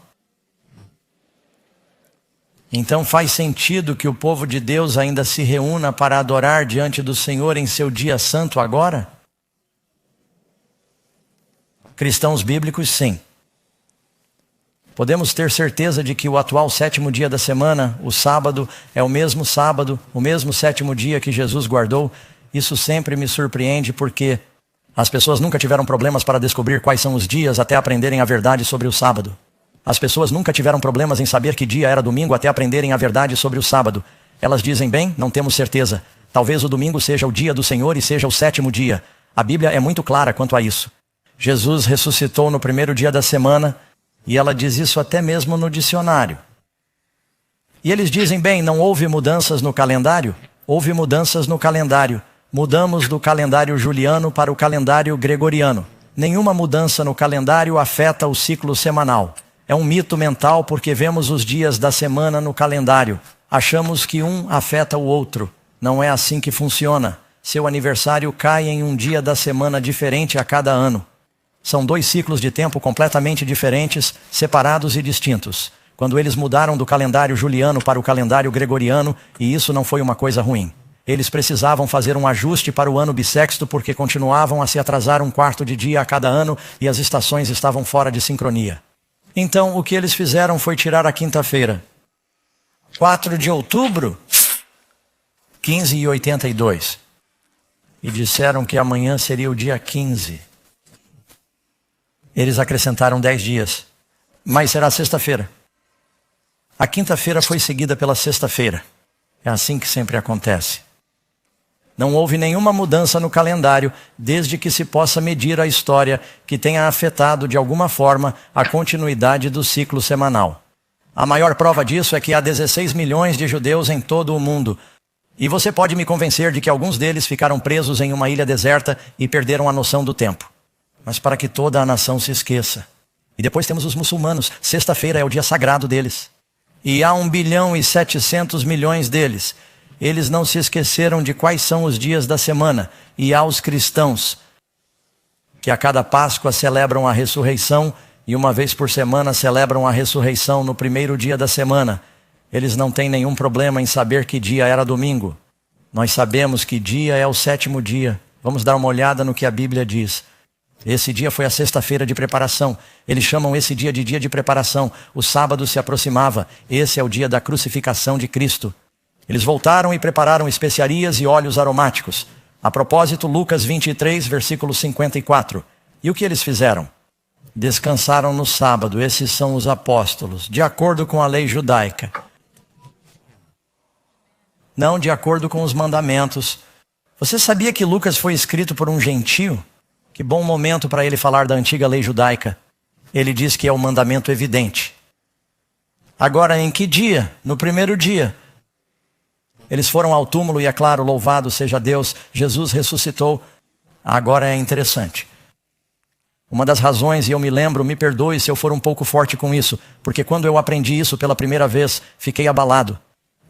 Então faz sentido que o povo de Deus ainda se reúna para adorar diante do Senhor em seu dia santo agora? Cristãos bíblicos, sim. Podemos ter certeza de que o atual 7º dia da semana, o sábado, é o mesmo sábado, o mesmo 7º dia que Jesus guardou. Isso sempre me surpreende porque as pessoas nunca tiveram problemas para descobrir quais são os dias até aprenderem a verdade sobre o sábado. As pessoas nunca tiveram problemas em saber que dia era domingo até aprenderem a verdade sobre o sábado. Elas dizem, bem, não temos certeza. Talvez o domingo seja o dia do Senhor e seja o 7º dia. A Bíblia é muito clara quanto a isso. Jesus ressuscitou no 1º dia da semana, e ela diz isso até mesmo no dicionário. E eles dizem, bem, não houve mudanças no calendário? Houve mudanças no calendário. Mudamos do calendário juliano para o calendário gregoriano. Nenhuma mudança no calendário afeta o ciclo semanal. É um mito mental porque vemos os dias da semana no calendário. Achamos que um afeta o outro. Não é assim que funciona. Seu aniversário cai em um dia da semana diferente a cada ano. São 2 ciclos de tempo completamente diferentes, separados e distintos. Quando eles mudaram do calendário juliano para o calendário gregoriano, e isso não foi uma coisa ruim. Eles precisavam fazer um ajuste para o ano bissexto porque continuavam a se atrasar 1/4 de dia a cada ano e as estações estavam fora de sincronia. Então, o que eles fizeram foi tirar a quinta-feira. 4 de outubro, 15h82. E disseram que amanhã seria o dia 15. Eles acrescentaram 10 dias. Mas será sexta-feira. A quinta-feira foi seguida pela sexta-feira. É assim que sempre acontece. Não houve nenhuma mudança no calendário, desde que se possa medir a história que tenha afetado de alguma forma a continuidade do ciclo semanal. A maior prova disso é que há 16 milhões de judeus em todo o mundo. E você pode me convencer de que alguns deles ficaram presos em uma ilha deserta e perderam a noção do tempo. Mas para que toda a nação se esqueça. E depois temos os muçulmanos. Sexta-feira é o dia sagrado deles. E há 1,7 bilhão deles. Eles não se esqueceram de quais são os dias da semana. E há os cristãos, que a cada Páscoa celebram a ressurreição, e uma vez por semana celebram a ressurreição no 1º dia da semana. Eles não têm nenhum problema em saber que dia era domingo. Nós sabemos que dia é o 7º dia. Vamos dar uma olhada no que a Bíblia diz. Esse dia foi a sexta-feira de preparação. Eles chamam esse dia de preparação. O sábado se aproximava. Esse é o dia da crucificação de Cristo. Eles voltaram e prepararam especiarias e óleos aromáticos. A propósito, Lucas 23, versículo 54. E o que eles fizeram? Descansaram no sábado. Esses são os apóstolos, de acordo com a lei judaica. Não de acordo com os mandamentos. Você sabia que Lucas foi escrito por um gentio? Que bom momento para ele falar da antiga lei judaica. Ele diz que é um mandamento evidente. Agora, em que dia? No 1º dia. Eles foram ao túmulo e, é claro, louvado seja Deus, Jesus ressuscitou. Agora é interessante. Uma das razões, e eu me lembro, me perdoe se eu for um pouco forte com isso, porque quando eu aprendi isso pela primeira vez, fiquei abalado.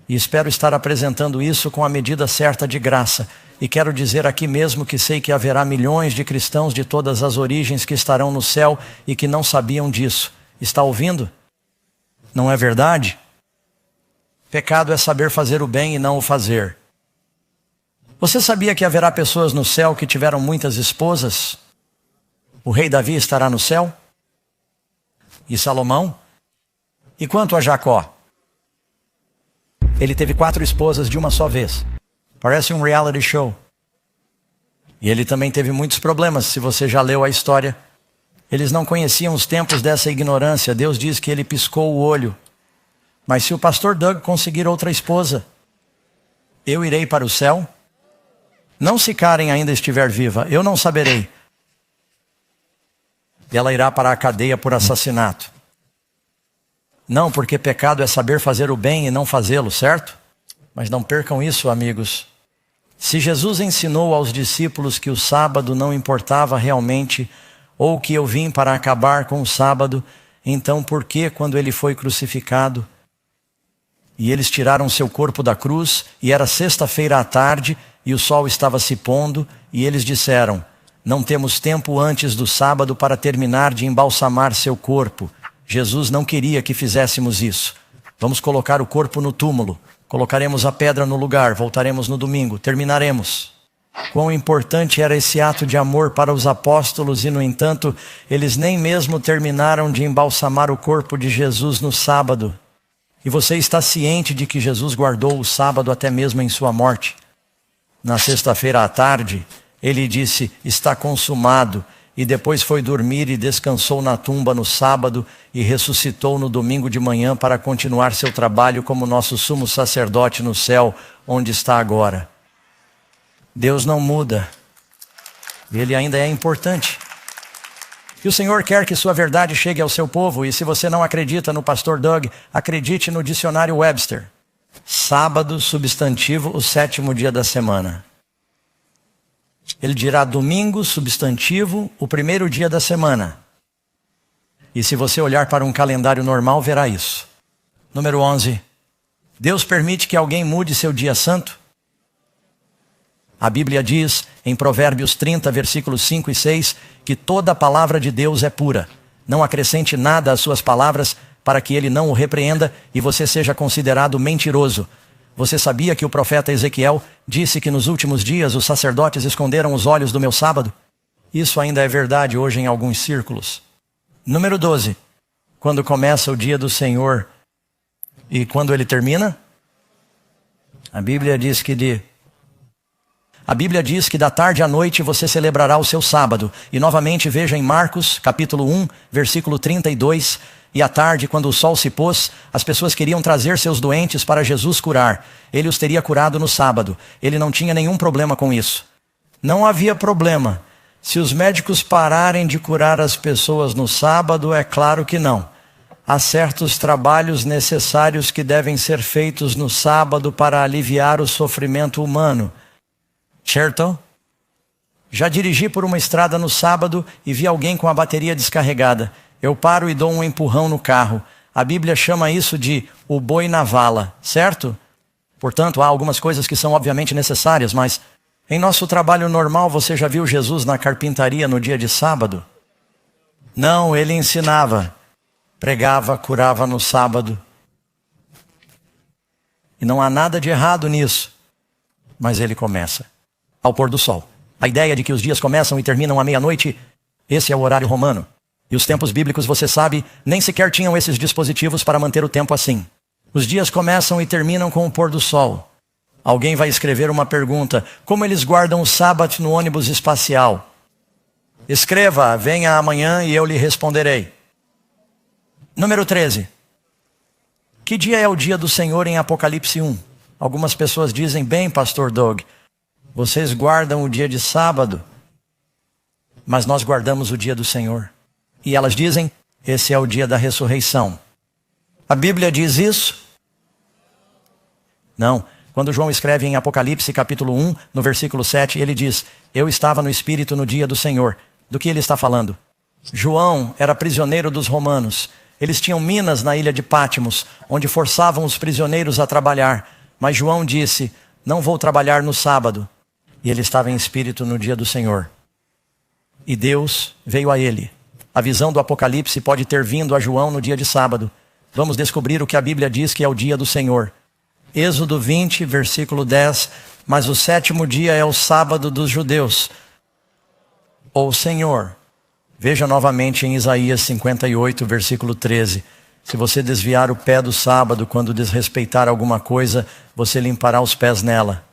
E espero estar apresentando isso com a medida certa de graça. E quero dizer aqui mesmo que sei que haverá milhões de cristãos de todas as origens que estarão no céu e que não sabiam disso. Está ouvindo? Não é verdade? Pecado é saber fazer o bem e não o fazer. Você sabia que haverá pessoas no céu que tiveram muitas esposas? O rei Davi estará no céu? E Salomão? E quanto a Jacó? Ele teve 4 esposas de uma só vez. Parece um reality show. E ele também teve muitos problemas, se você já leu a história. Eles não conheciam os tempos dessa ignorância. Deus diz que ele piscou o olho. Mas se o pastor Doug conseguir outra esposa, eu irei para o céu? Não se Karen ainda estiver viva, eu não saberei. E ela irá para a cadeia por assassinato. Não, porque pecado é saber fazer o bem e não fazê-lo, certo? Mas não percam isso, amigos. Se Jesus ensinou aos discípulos que o sábado não importava realmente, ou que eu vim para acabar com o sábado, então por que, quando ele foi crucificado, e eles tiraram seu corpo da cruz, e era sexta-feira à tarde, e o sol estava se pondo, e eles disseram: não temos tempo antes do sábado para terminar de embalsamar seu corpo. Jesus não queria que fizéssemos isso. Vamos colocar o corpo no túmulo. Colocaremos a pedra no lugar, voltaremos no domingo, terminaremos. Quão importante era esse ato de amor para os apóstolos e, no entanto, eles nem mesmo terminaram de embalsamar o corpo de Jesus no sábado. E você está ciente de que Jesus guardou o sábado até mesmo em sua morte? Na sexta-feira à tarde, ele disse: está consumado. E depois foi dormir e descansou na tumba no sábado e ressuscitou no domingo de manhã para continuar seu trabalho como nosso sumo sacerdote no céu, onde está agora. Deus não muda. Ele ainda é importante. E o Senhor quer que sua verdade chegue ao seu povo, e se você não acredita no pastor Doug, acredite no dicionário Webster. Sábado, substantivo, o sétimo dia da semana. Ele dirá domingo, substantivo, o primeiro dia da semana. E se você olhar para um calendário normal, verá isso. Número 11. Deus permite que alguém mude seu dia santo? A Bíblia diz, em Provérbios 30, versículos 5 e 6, que toda a palavra de Deus é pura. Não acrescente nada às suas palavras para que ele não o repreenda e você seja considerado mentiroso. Você sabia que o profeta Ezequiel disse que nos últimos dias os sacerdotes esconderam os olhos do meu sábado? Isso ainda é verdade hoje em alguns círculos. Número 12. Quando começa o dia do Senhor e quando ele termina? A Bíblia diz que da tarde à noite você celebrará o seu sábado. E novamente veja em Marcos, capítulo 1, versículo 32. E à tarde, quando o sol se pôs, as pessoas queriam trazer seus doentes para Jesus curar. Ele os teria curado no sábado. Ele não tinha nenhum problema com isso. Não havia problema. Se os médicos pararem de curar as pessoas no sábado, é claro que não. Há certos trabalhos necessários que devem ser feitos no sábado para aliviar o sofrimento humano. Certo? Já dirigi por uma estrada no sábado e vi alguém com a bateria descarregada. Eu paro e dou um empurrão no carro. A Bíblia chama isso de o boi na vala, certo? Portanto, há algumas coisas que são obviamente necessárias, mas em nosso trabalho normal você já viu Jesus na carpintaria no dia de sábado? Não, ele ensinava, pregava, curava no sábado. E não há nada de errado nisso, mas ele começa ao pôr do sol. A ideia de que os dias começam e terminam à meia-noite, esse é o horário romano. E os tempos bíblicos, você sabe, nem sequer tinham esses dispositivos para manter o tempo assim. Os dias começam e terminam com o pôr do sol. Alguém vai escrever uma pergunta: como eles guardam o sábado no ônibus espacial? Escreva, venha amanhã e eu lhe responderei. Número 13. Que dia é o dia do Senhor em Apocalipse 1? Algumas pessoas dizem: bem, pastor Doug, vocês guardam o dia de sábado, mas nós guardamos o dia do Senhor. E elas dizem: esse é o dia da ressurreição. A Bíblia diz isso? Não. Quando João escreve em Apocalipse capítulo 1, no versículo 7, ele diz: eu estava no Espírito no dia do Senhor. Do que ele está falando? João era prisioneiro dos romanos. Eles tinham minas na ilha de Pátimos, onde forçavam os prisioneiros a trabalhar. Mas João disse: não vou trabalhar no sábado. E ele estava em espírito no dia do Senhor. E Deus veio a ele. A visão do Apocalipse pode ter vindo a João no dia de sábado. Vamos descobrir o que a Bíblia diz que é o dia do Senhor. Êxodo 20, versículo 10. Mas o sétimo dia é o sábado dos judeus, ou Senhor. Veja novamente em Isaías 58, versículo 13. Se você desviar o pé do sábado quando desrespeitar alguma coisa, você limpará os pés nela.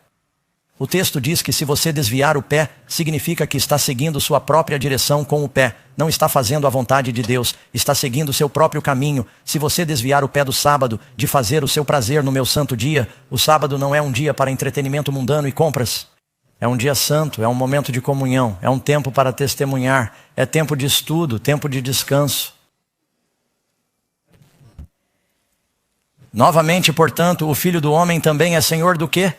O texto diz que se você desviar o pé, significa que está seguindo sua própria direção com o pé. Não está fazendo a vontade de Deus, está seguindo o seu próprio caminho. Se você desviar o pé do sábado, de fazer o seu prazer no meu santo dia, o sábado não é um dia para entretenimento mundano e compras. É um dia santo, é um momento de comunhão, é um tempo para testemunhar, é tempo de estudo, tempo de descanso. Novamente, portanto, o Filho do Homem também é Senhor do quê?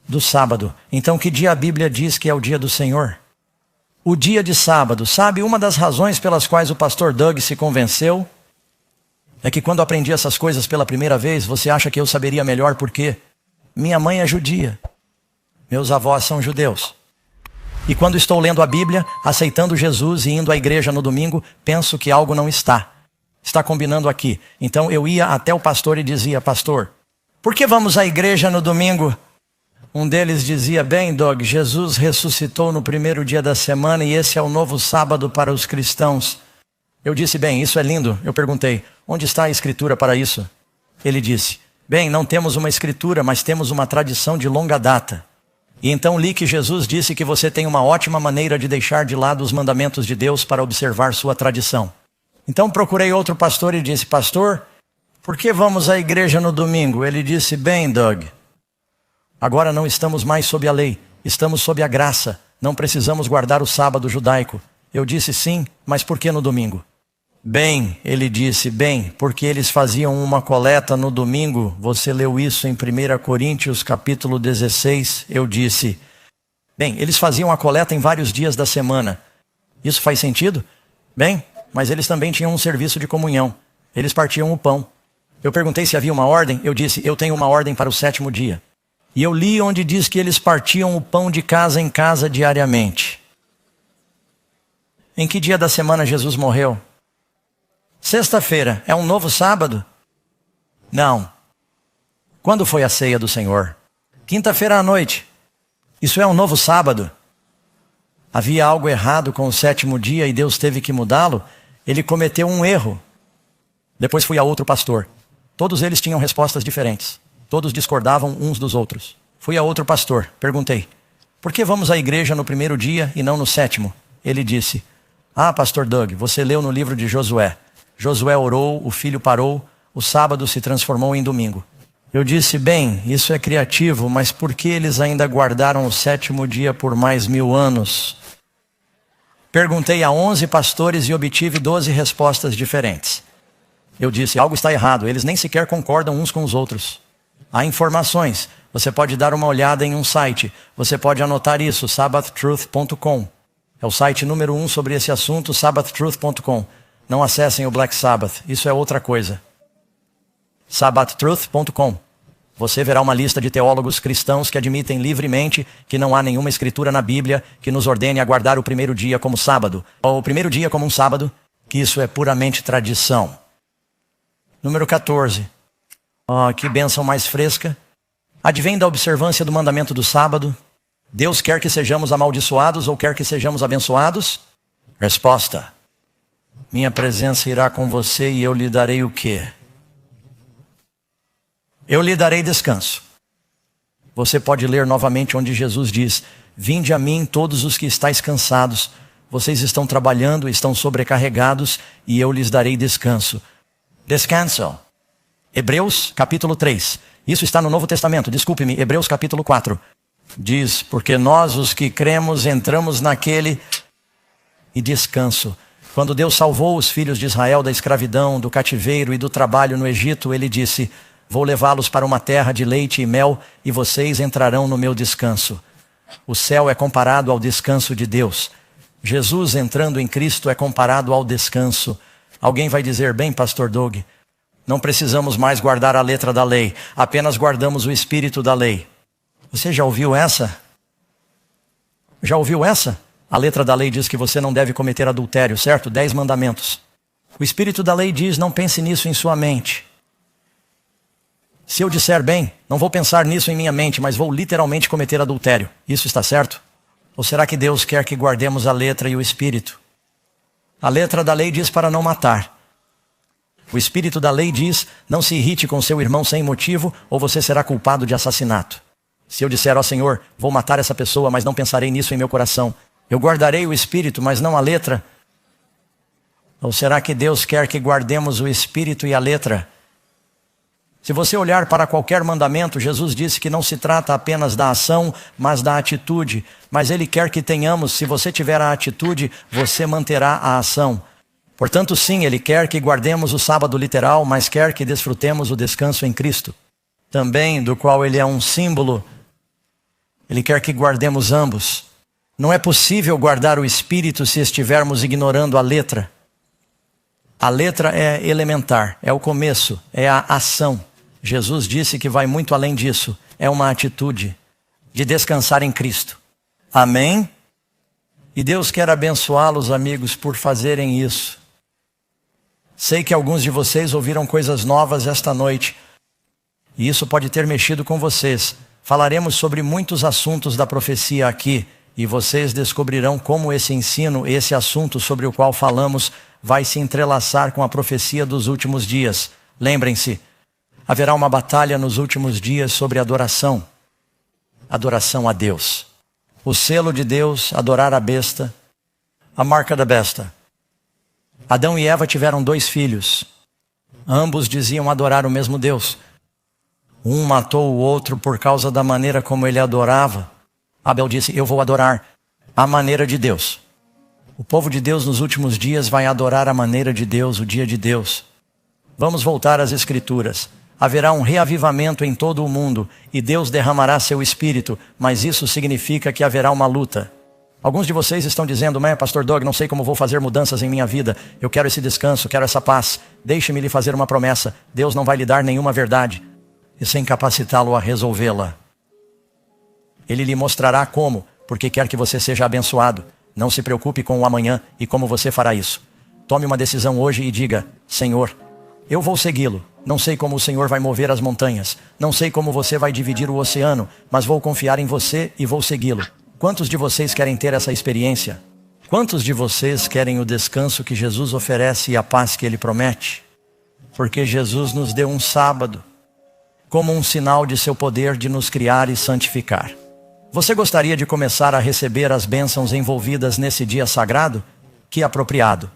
do sábado. Então, que dia a Bíblia diz que é o dia do Senhor? O dia de sábado. Sabe, uma das razões pelas quais o pastor Doug se convenceu é que quando aprendi essas coisas pela primeira vez, você acha que eu saberia melhor por quê? Minha mãe é judia. Meus avós são judeus. E quando estou lendo a Bíblia, aceitando Jesus e indo à igreja no domingo, penso que algo não está. Está combinando aqui. Então eu ia até o pastor e dizia: pastor, por que vamos à igreja no domingo? Um deles dizia: bem, Doug, Jesus ressuscitou no primeiro dia da semana e esse é o novo sábado para os cristãos. Eu disse: bem, isso é lindo. Eu perguntei: onde está a escritura para isso? Ele disse: bem, não temos uma escritura, mas temos uma tradição de longa data. E então li que Jesus disse que você tem uma ótima maneira de deixar de lado os mandamentos de Deus para observar sua tradição. Então procurei outro pastor e disse: pastor, por que vamos à igreja no domingo? Ele disse: bem, Doug, agora não estamos mais sob a lei, estamos sob a graça. Não precisamos guardar o sábado judaico. Eu disse: sim, mas por que no domingo? Bem, ele disse: bem, porque eles faziam uma coleta no domingo. Você leu isso em 1 Coríntios capítulo 16. Eu disse: bem, eles faziam a coleta em vários dias da semana. Isso faz sentido? Bem, mas eles também tinham um serviço de comunhão. Eles partiam o pão. Eu perguntei se havia uma ordem. Eu disse: eu tenho uma ordem para o 7º dia. E eu li onde diz que eles partiam o pão de casa em casa diariamente. Em que dia da semana Jesus morreu? Sexta-feira. É um novo sábado? Não. Quando foi a ceia do Senhor? Quinta-feira à noite. Isso é um novo sábado? Havia algo errado com o 7º dia e Deus teve que mudá-lo? Ele cometeu um erro. Depois fui a outro pastor. Todos eles tinham respostas diferentes. Todos discordavam uns dos outros. Fui a outro pastor. Perguntei: por que vamos à igreja no primeiro dia e não no 7º? Ele disse: ah, pastor Doug, você leu no livro de Josué. Josué orou, o filho parou, o sábado se transformou em domingo. Eu disse: bem, isso é criativo, mas por que eles ainda guardaram o 7º dia por mais 1000 anos? Perguntei a 11 pastores e obtive 12 respostas diferentes. Eu disse: algo está errado, eles nem sequer concordam uns com os outros. Há informações, você pode dar uma olhada em um site, você pode anotar isso, sabbathtruth.com. É o site número 1 sobre esse assunto, sabbathtruth.com. Não acessem o Black Sabbath, isso é outra coisa. sabbathtruth.com. Você verá uma lista de teólogos cristãos que admitem livremente que não há nenhuma escritura na Bíblia que nos ordene a guardar o primeiro dia como sábado, ou o primeiro dia como um sábado, que isso é puramente tradição. Número 14. Oh, que bênção mais fresca. Advém da observância do mandamento do sábado. Deus quer que sejamos amaldiçoados ou quer que sejamos abençoados? Resposta: minha presença irá com você e eu lhe darei o quê? Eu lhe darei descanso. Você pode ler novamente onde Jesus diz: vinde a mim todos os que estáis cansados. Vocês estão trabalhando, estão sobrecarregados e eu lhes darei descanso. Descanso. Hebreus capítulo 3. Isso está no Novo Testamento, desculpe-me, Hebreus capítulo 4. Diz: porque nós os que cremos entramos naquele e descanso. Quando Deus salvou os filhos de Israel da escravidão, do cativeiro e do trabalho no Egito, ele disse: vou levá-los para uma terra de leite e mel e vocês entrarão no meu descanso. O céu é comparado ao descanso de Deus. Jesus entrando em Cristo é comparado ao descanso. Alguém vai dizer: bem, pastor Doug, não precisamos mais guardar a letra da lei, apenas guardamos o espírito da lei. Você já ouviu essa? Já ouviu essa? A letra da lei diz que você não deve cometer adultério, certo? 10 mandamentos. O espírito da lei diz: não pense nisso em sua mente. Se eu disser: bem, não vou pensar nisso em minha mente, mas vou literalmente cometer adultério, isso está certo? Ou será que Deus quer que guardemos a letra e o espírito? A letra da lei diz para não matar. O espírito da lei diz: não se irrite com seu irmão sem motivo, ou você será culpado de assassinato. Se eu disser: ó Senhor, vou matar essa pessoa, mas não pensarei nisso em meu coração, eu guardarei o espírito, mas não a letra? Ou será que Deus quer que guardemos o espírito e a letra? Se você olhar para qualquer mandamento, Jesus disse que não se trata apenas da ação, mas da atitude. Mas Ele quer que tenhamos: se você tiver a atitude, você manterá a ação. Portanto, sim, Ele quer que guardemos o sábado literal, mas quer que desfrutemos o descanso em Cristo, também do qual Ele é um símbolo. Ele quer que guardemos ambos. Não é possível guardar o Espírito se estivermos ignorando a letra. A letra é elementar, é o começo, é a ação. Jesus disse que vai muito além disso. É uma atitude de descansar em Cristo. Amém? E Deus quer abençoá-los, amigos, por fazerem isso. Sei que alguns de vocês ouviram coisas novas esta noite. E isso pode ter mexido com vocês. Falaremos sobre muitos assuntos da profecia aqui. E vocês descobrirão como esse ensino, esse assunto sobre o qual falamos, vai se entrelaçar com a profecia dos últimos dias. Lembrem-se, haverá uma batalha nos últimos dias sobre adoração. Adoração a Deus. O selo de Deus, adorar a besta, a marca da besta. Adão e Eva tiveram 2 filhos. Ambos diziam adorar o mesmo Deus. Um matou o outro por causa da maneira como ele adorava. Abel disse, eu vou adorar a maneira de Deus. O povo de Deus nos últimos dias vai adorar a maneira de Deus, o dia de Deus. Vamos voltar às Escrituras. Haverá um reavivamento em todo o mundo e Deus derramará seu Espírito, mas isso significa que haverá uma luta. Alguns de vocês estão dizendo, mas Pastor Doug, não sei como vou fazer mudanças em minha vida. Eu quero esse descanso, quero essa paz. Deixe-me lhe fazer uma promessa. Deus não vai lhe dar nenhuma verdade e sem capacitá-lo a resolvê-la. Ele lhe mostrará como, porque quer que você seja abençoado. Não se preocupe com o amanhã e como você fará isso. Tome uma decisão hoje e diga, Senhor, eu vou segui-lo. Não sei como o Senhor vai mover as montanhas. Não sei como você vai dividir o oceano, mas vou confiar em você e vou segui-lo. Quantos de vocês querem ter essa experiência? Quantos de vocês querem o descanso que Jesus oferece e a paz que Ele promete? Porque Jesus nos deu um sábado, como um sinal de seu poder de nos criar e santificar. Você gostaria de começar a receber as bênçãos envolvidas nesse dia sagrado? Que apropriado!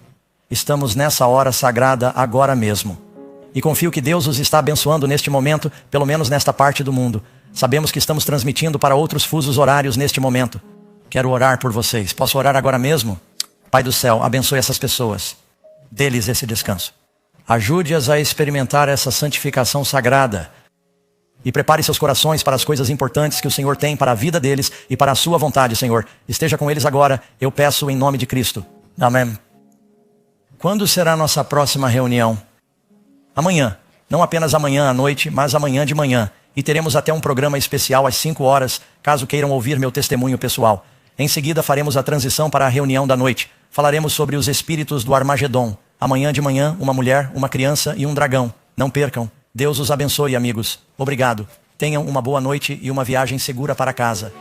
Estamos nessa hora sagrada agora mesmo. E confio que Deus os está abençoando neste momento, pelo menos nesta parte do mundo. Sabemos que estamos transmitindo para outros fusos horários neste momento. Quero orar por vocês. Posso orar agora mesmo? Pai do céu, abençoe essas pessoas. Dê-lhes esse descanso. Ajude-as a experimentar essa santificação sagrada. E prepare seus corações para as coisas importantes que o Senhor tem para a vida deles e para a sua vontade, Senhor. Esteja com eles agora, eu peço em nome de Cristo. Amém. Quando será a nossa próxima reunião? Amanhã. Não apenas amanhã à noite, mas amanhã de manhã. E teremos até um programa especial às 5 horas, caso queiram ouvir meu testemunho pessoal. Em seguida faremos a transição para a reunião da noite. Falaremos sobre os espíritos do Armagedon. Amanhã de manhã, uma mulher, uma criança e um dragão. Não percam. Deus os abençoe, amigos. Obrigado. Tenham uma boa noite e uma viagem segura para casa.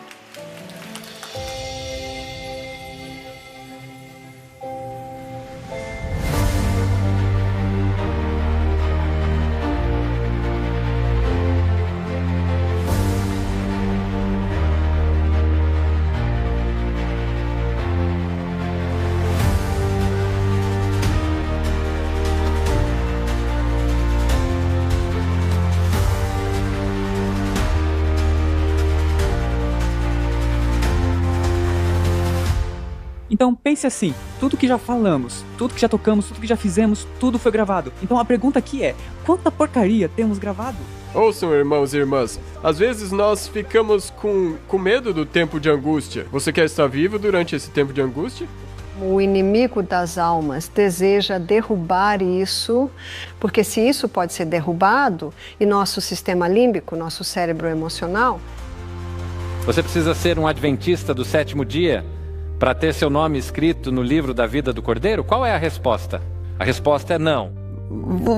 Então pense assim, tudo que já falamos, tudo que já tocamos, tudo que já fizemos, tudo foi gravado. Então a pergunta aqui é, quanta porcaria temos gravado?
Ouçam, irmãos e irmãs, às vezes nós ficamos com medo do tempo de angústia. Você quer estar vivo durante esse tempo de angústia?
O inimigo das almas deseja derrubar isso, porque se isso pode ser derrubado, e nosso sistema límbico, nosso cérebro emocional...
Você precisa ser um adventista do 7º dia para ter seu nome escrito no livro da vida do Cordeiro? Qual é a resposta? A resposta é não.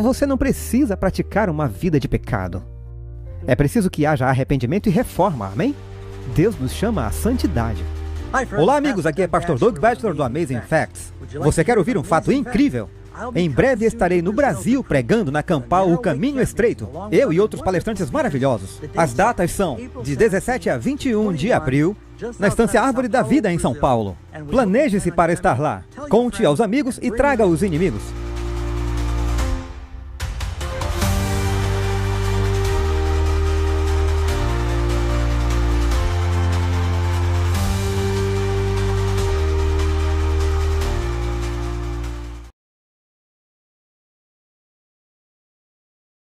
Você não precisa praticar uma vida de pecado. É preciso que haja arrependimento e reforma, amém? Deus nos chama à santidade. Olá, amigos, aqui é Pastor Doug Batchelor do Amazing Facts. Você quer ouvir um fato incrível? Em breve estarei no Brasil pregando na Campal O Caminho Estreito. Eu e outros palestrantes maravilhosos. As datas são de 17 a 21 de abril, na Estância Árvore da Vida em São Paulo. Planeje-se para estar lá. Conte aos amigos e traga os inimigos.